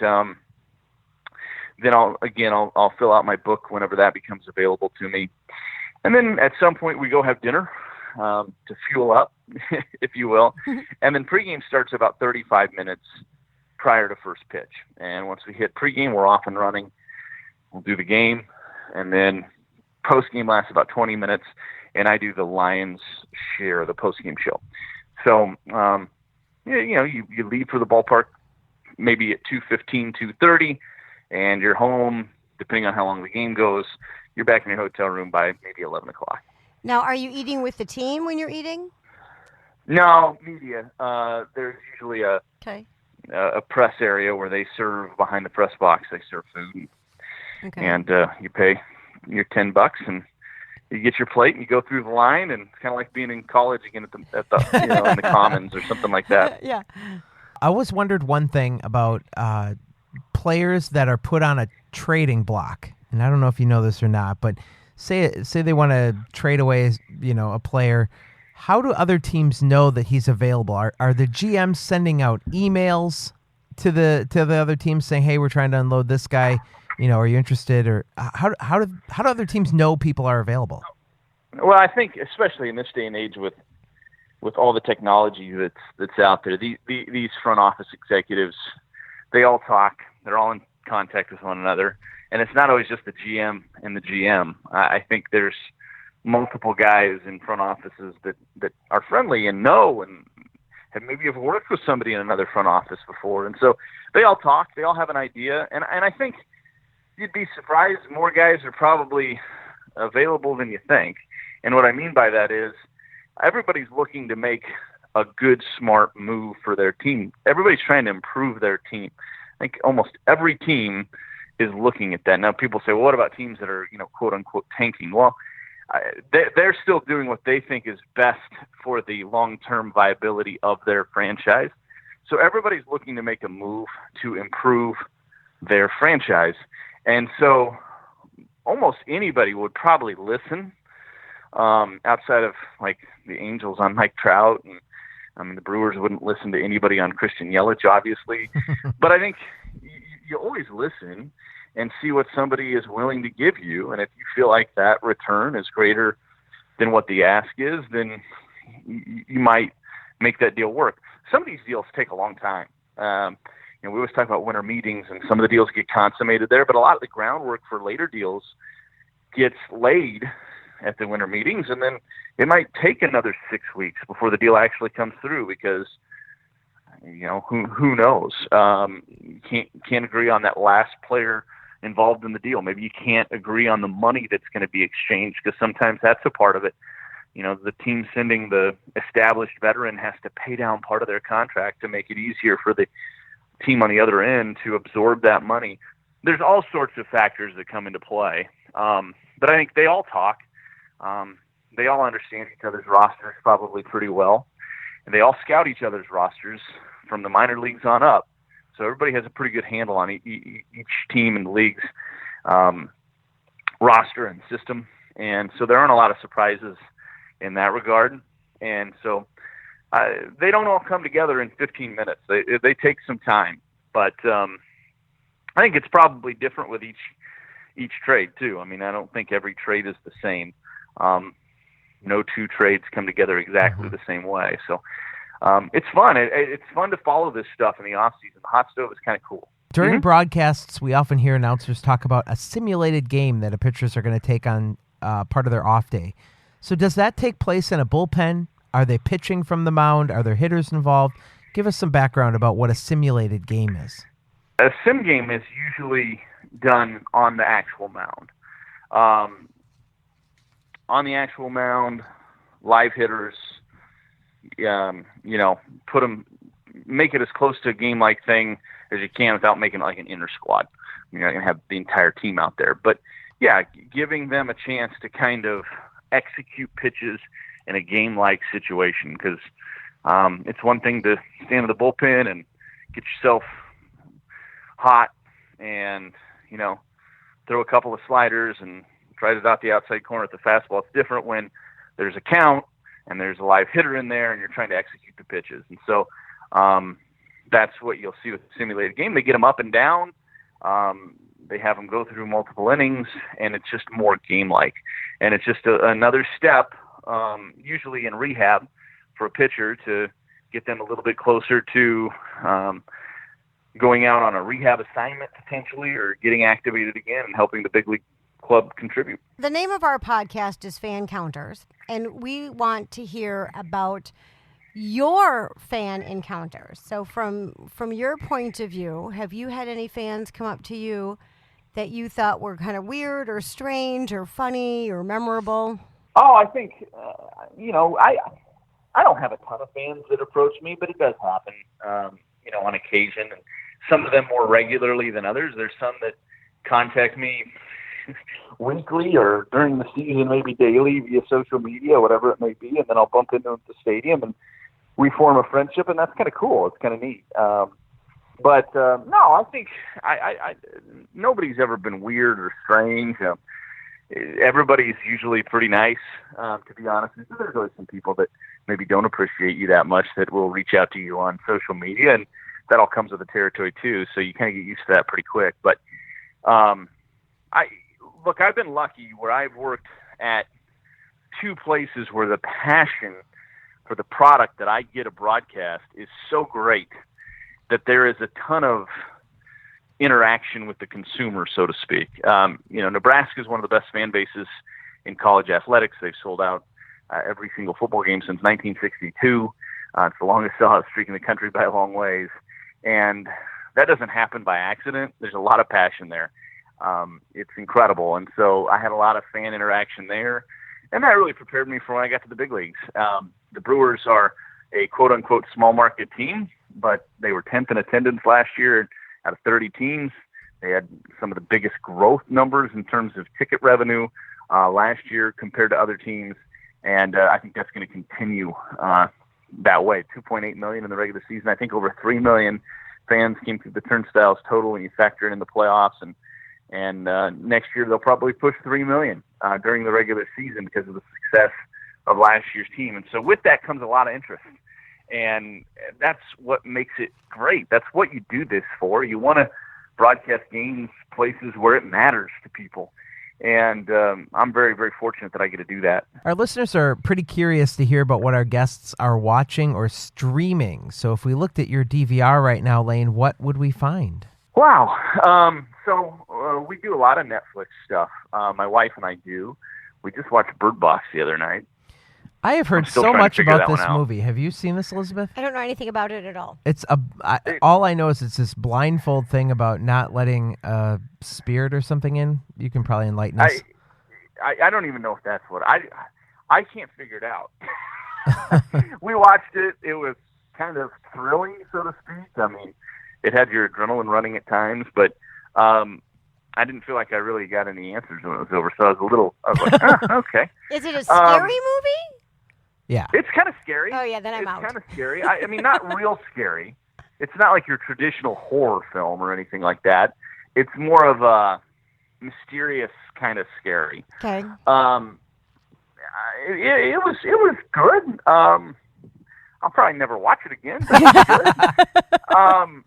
then I'll fill out my book whenever that becomes available to me. And then at some point we go have dinner to fuel up, if you will. And then pregame starts about 35 minutes prior to first pitch. And once we hit pregame, we're off and running. We'll do the game. And then postgame lasts about 20 minutes. And I do the Lions share, the postgame show. So, you leave for the ballpark maybe at 2:15, 2:30, and you're home, depending on how long the game goes, you're back in your hotel room by maybe 11 o'clock. Now, are you eating with the team when you're eating? No, media. There's usually a press area where they serve behind the press box. They serve food. Okay. And you pay your $10 and you get your plate and you go through the line, and it's kind of like being in college again at the in the Commons or something like that. Yeah. I always wondered one thing about players that are put on a trading block, and I don't know if you know this or not, but say they want to trade away, a player. How do other teams know that he's available? Are the GMs sending out emails to the other teams saying, "Hey, we're trying to unload this guy. Are you interested?" Or how do other teams know people are available? Well, I think especially in this day and age with with all the technology that's out there, these front office executives, they all talk. They're all in contact with one another, and it's not always just the GM and the GM. I think there's multiple guys in front offices that are friendly and know and have worked with somebody in another front office before, and so they all talk. They all have an idea, and I think you'd be surprised. More guys are probably available than you think, and what I mean by that is everybody's looking to make a good, smart move for their team. Everybody's trying to improve their team. I think almost every team is looking at that. Now, people say, well, what about teams that are, quote unquote, tanking? Well, they're still doing what they think is best for the long-term viability of their franchise. So everybody's looking to make a move to improve their franchise. And so almost anybody would probably listen, outside of like the Angels on Mike Trout, and I mean the Brewers wouldn't listen to anybody on Christian Yelich, obviously. But I think you always listen and see what somebody is willing to give you, and if you feel like that return is greater than what the ask is, then you might make that deal work. Some of these deals take a long time. We always talk about winter meetings, and some of the deals get consummated there, but a lot of the groundwork for later deals gets laid at the winter meetings, and then it might take another 6 weeks before the deal actually comes through because, who knows? You can't agree on that last player involved in the deal. Maybe you can't agree on the money that's going to be exchanged because sometimes that's a part of it. The team sending the established veteran has to pay down part of their contract to make it easier for the team on the other end to absorb that money. There's all sorts of factors that come into play. But I think they all talk. They all understand each other's rosters probably pretty well, and they all scout each other's rosters from the minor leagues on up. So everybody has a pretty good handle on each team in the league's roster and system, and so there aren't a lot of surprises in that regard. And so they don't all come together in 15 minutes. They take some time, but I think it's probably different with each trade too. I mean, I don't think every trade is the same. No two trades come together exactly the same way. So it's fun. It's fun to follow this stuff in the off season. The hot stove is kind of cool. During broadcasts, we often hear announcers talk about a simulated game that pitchers are going to take on part of their off day. So does that take place in a bullpen? Are they pitching from the mound? Are there hitters involved? Give us some background about what a simulated game is. A sim game is usually done on the actual mound. On the actual mound, live hitters, make it as close to a game-like thing as you can without making it like an inner squad. You're not going to have the entire team out there. But, yeah, giving them a chance to kind of execute pitches in a game-like situation, because it's one thing to stand in the bullpen and get yourself hot and, throw a couple of sliders and try it out the outside corner at the fastball. It's different when there's a count and there's a live hitter in there and you're trying to execute the pitches. And so that's what you'll see with the simulated game. They get them up and down. They have them go through multiple innings, and it's just more game-like. And it's just another step, usually in rehab, for a pitcher to get them a little bit closer to going out on a rehab assignment potentially, or getting activated again and helping the big league club contribute. The name of our podcast is Fancounters, and we want to hear about your fan encounters. So from your point of view, have you had any fans come up to you that you thought were kind of weird or strange or funny or memorable? Oh, I think, I don't have a ton of fans that approach me, but it does happen, on occasion. And some of them more regularly than others. There's some that contact me weekly or during the season, maybe daily via social media, whatever it may be, and then I'll bump into them at the stadium and we form a friendship, and that's kind of cool. It's kind of neat. But no, I think I nobody's ever been weird or strange. Everybody's usually pretty nice, to be honest. There's always some people that maybe don't appreciate you that much that will reach out to you on social media, and that all comes with the territory too. So you kind of get used to that pretty quick. But I've been lucky where I've worked at two places where the passion for the product that I get a broadcast is so great that there is a ton of interaction with the consumer, so to speak. Nebraska is one of the best fan bases in college athletics. They've sold out every single football game since 1962. It's the longest sellout streak in the country by a long ways. And that doesn't happen by accident. There's a lot of passion there. It's incredible. And so I had a lot of fan interaction there. And that really prepared me for when I got to the big leagues. The Brewers are a quote-unquote small market team, but they were 10th in attendance last year out of 30 teams. They had some of the biggest growth numbers in terms of ticket revenue last year compared to other teams. And I think that's going to continue that way. 2.8 million in the regular season. I think over 3 million fans came through the turnstiles total when you factor in the playoffs. And next year they'll probably push 3 million during the regular season because of the success of last year's team. And so with that comes a lot of interest. And that's what makes it great. That's what you do this for. You want to broadcast games places where it matters to people. And I'm very, very fortunate that I get to do that. Our listeners are pretty curious to hear about what our guests are watching or streaming. So if we looked at your DVR right now, Lane, what would we find? Wow. So we do a lot of Netflix stuff. My wife and I do. We just watched Bird Box the other night. I have heard so much about this movie. Have you seen this, Elizabeth? I don't know anything about it at all. It's all I know is it's this blindfold thing about not letting a spirit or something in. You can probably enlighten us. I don't even know if that's what I can't figure it out. We watched it. It was kind of thrilling, so to speak. I mean, it had your adrenaline running at times, but I didn't feel like I really got any answers when it was over. So I was like, okay. Is it a scary movie? Yeah. It's kind of scary. Oh, yeah, then I'm out. It's kind of scary. I mean, not real scary. It's not like your traditional horror film or anything like that. It's more of a mysterious kind of scary. Okay. It was good. I'll probably never watch it again, but it's good.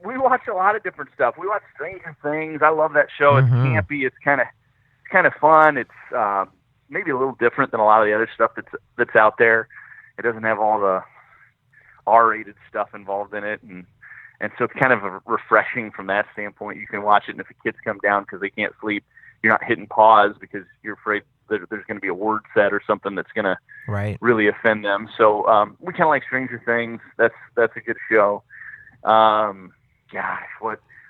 We watch a lot of different stuff. We watch Stranger Things. I love that show. It's campy. It's kind of fun. It's maybe a little different than a lot of the other stuff that's out there. It doesn't have all the R-rated stuff involved in it, and so it's kind of refreshing from that standpoint. You can watch it, and if the kids come down because they can't sleep, you're not hitting pause because you're afraid that there's going to be a word said or something that's going to really offend them. So we kind of like Stranger Things. That's a good show. Gosh,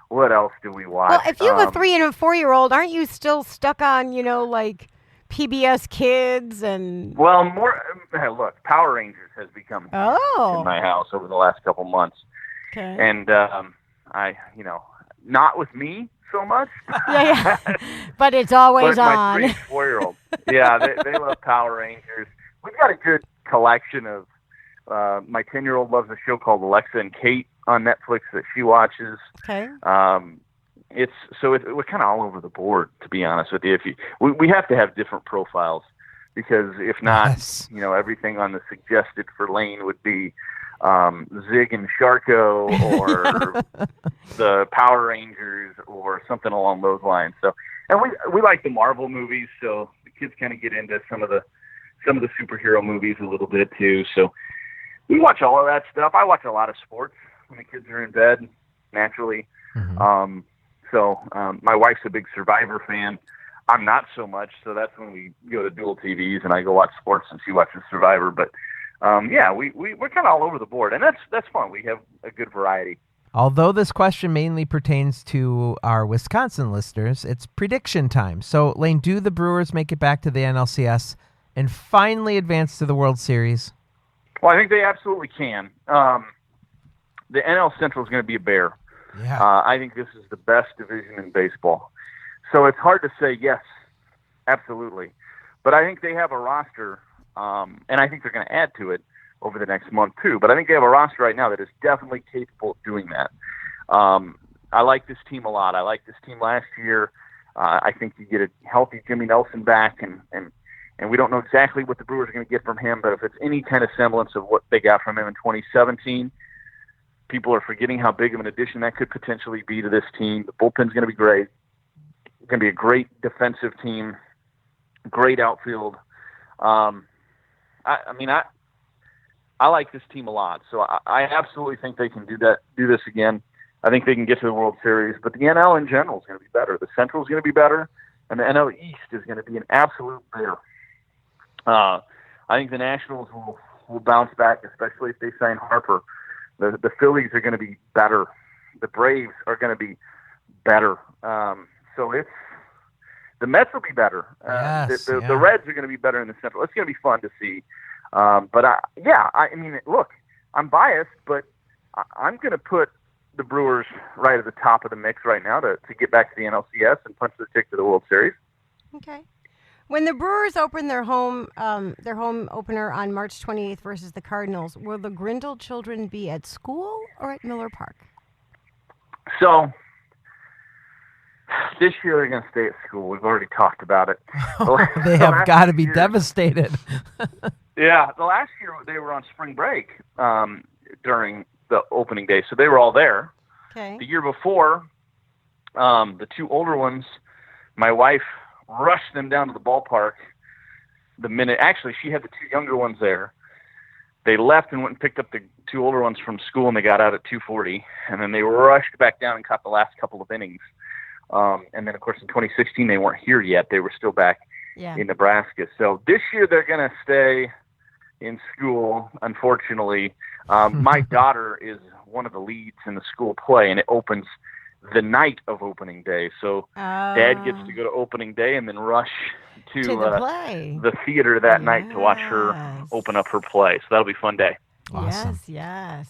what else do we watch? Well, if you have a 3 and a 4-year-old, aren't you still stuck on, like PBS Kids and... Well, look, Power Rangers has become huge in my house over the last couple months. Okay. And I, not with me so much. Yeah. But it's always but on. My 3 and 4-year-old. Yeah, they love Power Rangers. We've got a good collection of... my 10-year-old loves a show called Alexa and Kate on Netflix that she watches. Okay. We're kind of all over the board, to be honest with you. We have to have different profiles because if not, everything on the suggested for Lane would be Zig and Sharko or the Power Rangers or something along those lines. So, and we like the Marvel movies, so the kids kind of get into some of the superhero movies a little bit too. So we watch all of that stuff. I watch a lot of sports when the kids are in bed, naturally. Mm-hmm. So my wife's a big Survivor fan. I'm not so much, so that's when we go to dual TVs and I go watch sports and she watches Survivor. But we're kind of all over the board, and that's fun. We have a good variety. Although this question mainly pertains to our Wisconsin listeners, it's prediction time. So, Lane, do the Brewers make it back to the NLCS and finally advance to the World Series? Well, I think they absolutely can. The NL Central is going to be a bear. Yeah. I think this is the best division in baseball. So it's hard to say yes, absolutely. But I think they have a roster, and I think they're going to add to it over the next month too. But I think they have a roster right now that is definitely capable of doing that. I like this team a lot. I liked this team last year. I think you get a healthy Jimmy Nelson back, and we don't know exactly what the Brewers are going to get from him, but if it's any kind of semblance of what they got from him in 2017, people are forgetting how big of an addition that could potentially be to this team. The bullpen's going to be great. It's going to be a great defensive team, great outfield. I like this team a lot. So I absolutely think they can do this again. I think they can get to the World Series. But the NL in general is going to be better. The Central is going to be better, and the NL East is going to be an absolute bear. I think the Nationals will bounce back, especially if they sign Harper. The Phillies are going to be better. The Braves are going to be better. So the Mets will be better. The Reds are going to be better in the Central. It's going to be fun to see. I mean, look, I'm biased, but I'm going to put the Brewers right at the top of the mix right now to get back to the NLCS and punch the ticket to the World Series. Okay. When the Brewers open their home opener on March 28th versus the Cardinals, will the Grindle children be at school or at Miller Park? So this year they're going to stay at school. We've already talked about it. They have got to be devastated. Yeah, the last year they were on spring break during the opening day, so they were all there. Okay. The year before, the two older ones, my wife rushed them down to the ballpark the minute. Actually, she had the two younger ones there. They left and went and picked up the two older ones from school, and they got out at 2:40, and then they rushed back down and caught the last couple of innings. And then, of course, in 2016, they weren't here yet. They were still back in Nebraska. So this year they're going to stay in school, unfortunately. My daughter is one of the leads in the school play, and it opens the night of opening day. So Dad gets to go to opening day and then rush to the theater that night to watch her open up her play. So that'll be a fun day. Awesome. Yes.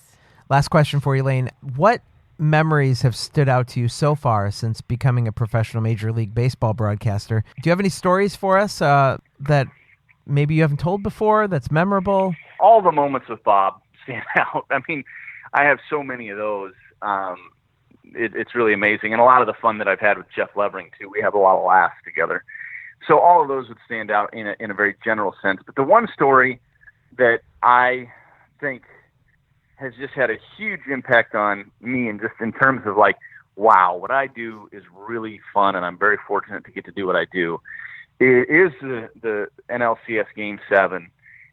Last question for you, Lane. What memories have stood out to you so far since becoming a professional Major League Baseball broadcaster? Do you have any stories for us that maybe you haven't told before that's memorable? All the moments with Bob stand out. I mean, I have so many of those. It's really amazing. And a lot of the fun that I've had with Jeff Levering, too. We have a lot of laughs together. So all of those would stand out in a very general sense. But the one story that I think has just had a huge impact on me, and just in terms of like, wow, what I do is really fun, and I'm very fortunate to get to do what I do. It is the NLCS Game 7,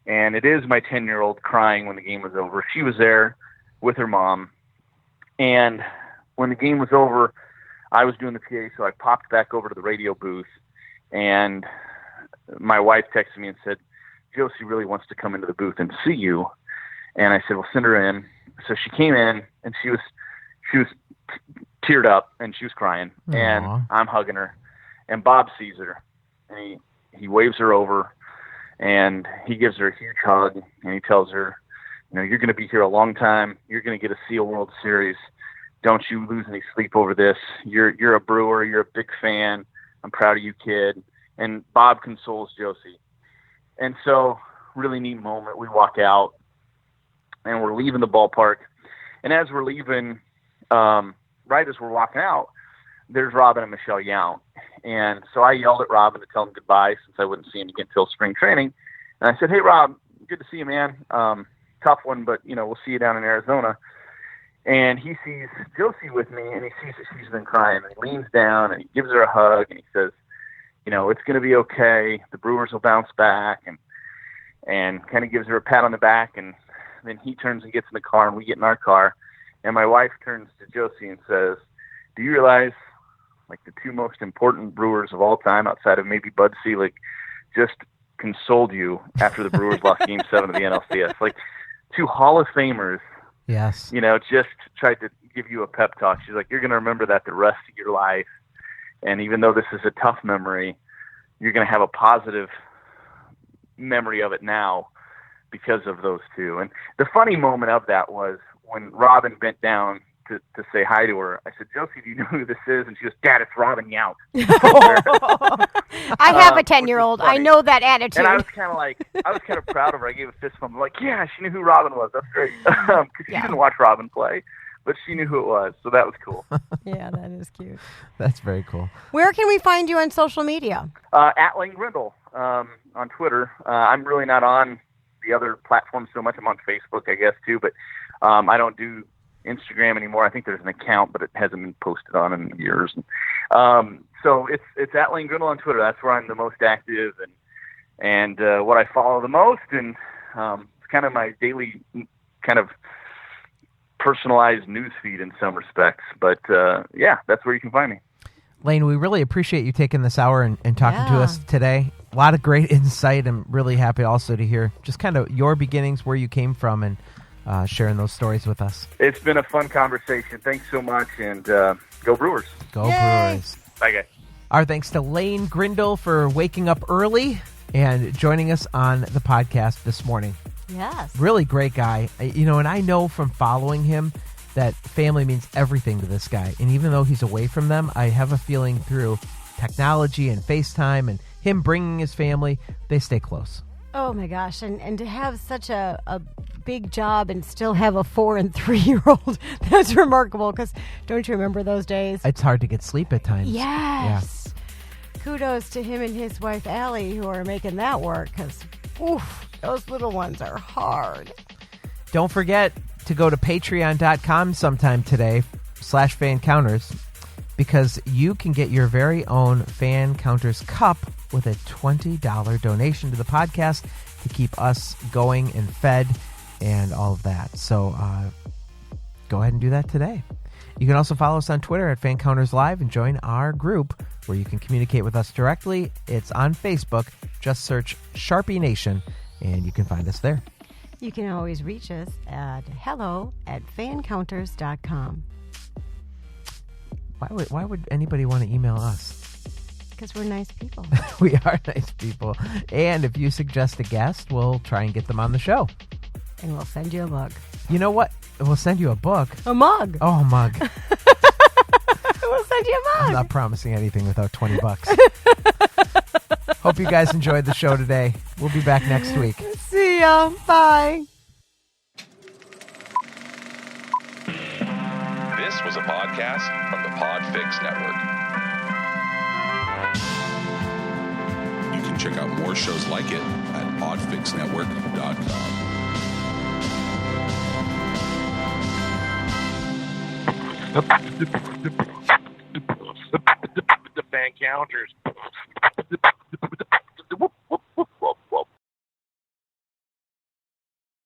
and it is my 10-year-old crying when the game was over. She was there with her mom, and when the game was over, I was doing the PA, so I popped back over to the radio booth, and my wife texted me and said, Josie really wants to come into the booth and see you. And I said, well, send her in. So she came in, and she was teared up, and she was crying. Aww. And I'm hugging her. And Bob sees her, and he waves her over, and he gives her a huge hug, and he tells her, you're going to be here a long time. You're going to get to see a World Series. Don't you lose any sleep over this. You're a Brewer. You're a big fan. I'm proud of you, kid. And Bob consoles Josie. And so, really neat moment. We walk out, and we're leaving the ballpark. And as we're leaving, right as we're walking out, there's Robin and Michelle Yount. And so I yelled at Robin to tell him goodbye, since I wouldn't see him again until spring training. And I said, hey, Rob, good to see you, man. Tough one, but, we'll see you down in Arizona. And he sees Josie with me, and he sees that she's been crying. And he leans down, and he gives her a hug, and he says, it's going to be okay. The Brewers will bounce back, and kind of gives her a pat on the back. And then he turns and gets in the car, and we get in our car. And my wife turns to Josie and says, do you realize, like, the two most important Brewers of all time, outside of maybe Bud Selig, just consoled you after the Brewers lost Game 7 of the NLCS? Like, two Hall of Famers. Yes. Just tried to give you a pep talk. She's like, you're going to remember that the rest of your life. And even though this is a tough memory, you're going to have a positive memory of it now because of those two. And the funny moment of that was when Robin bent down to say hi to her. I said, Josie, do you know who this is? And she goes, Dad, it's Robin Yount. I have a 10-year-old. I know that attitude. And I was kind of proud of her. I gave a fist bump. I'm like, yeah, she knew who Robin was. That's great. Because she didn't watch Robin play, but she knew who it was. So that was cool. Yeah, that is cute. That's very cool. Where can we find you on social media? At Lane Grindle on Twitter. I'm really not on the other platforms so much. I'm on Facebook, I guess, too. But I don't do Instagram anymore. I think there's an account, but it hasn't been posted on in years. So it's at Lane Grindle on Twitter. That's where I'm the most active and what I follow the most. And kind of my daily kind of personalized news feed in some respects. But yeah, that's where you can find me. Lane, we really appreciate you taking this hour and talking to us today. A lot of great insight. I'm really happy also to hear just kind of your beginnings, where you came from, and sharing those stories with us. It's been a fun conversation. Thanks so much, and go Brewers. Go Brewers. Bye, guys. Our thanks to Lane Grindle for waking up early and joining us on the podcast this morning. Yes. Really great guy. And I know from following him that family means everything to this guy. And even though he's away from them, I have a feeling through technology and FaceTime and him bringing his family, they stay close. Oh, my gosh. And to have such a big job and still have a 4- and 3-year-old, that's remarkable, because don't you remember those days? It's hard to get sleep at times. Yes. Yeah. Kudos to him and his wife, Allie, who are making that work, because, those little ones are hard. Don't forget to go to patreon.com sometime today /Fancounters, because you can get your very own Fancounters cup with a $20 donation to the podcast to keep us going and fed and all of that. So go ahead and do that today. You can also follow us on Twitter at Fancounters Live and join our group where you can communicate with us directly. It's on Facebook. Just search Sharpie Nation and you can find us there. You can always reach us at hello@fancounters.com. Why would anybody want to email us? Because we're nice people. We are nice people. And if you suggest a guest, we'll try and get them on the show. And we'll send you a mug. You know what? We'll send you a book. A mug. Oh, a mug. We'll send you a mug. I'm not promising anything without $20. Hope you guys enjoyed the show today. We'll be back next week. See ya. Bye. This was a podcast from the PodFix Network. You can check out more shows like it at podfixnetwork.com. The Fancounters.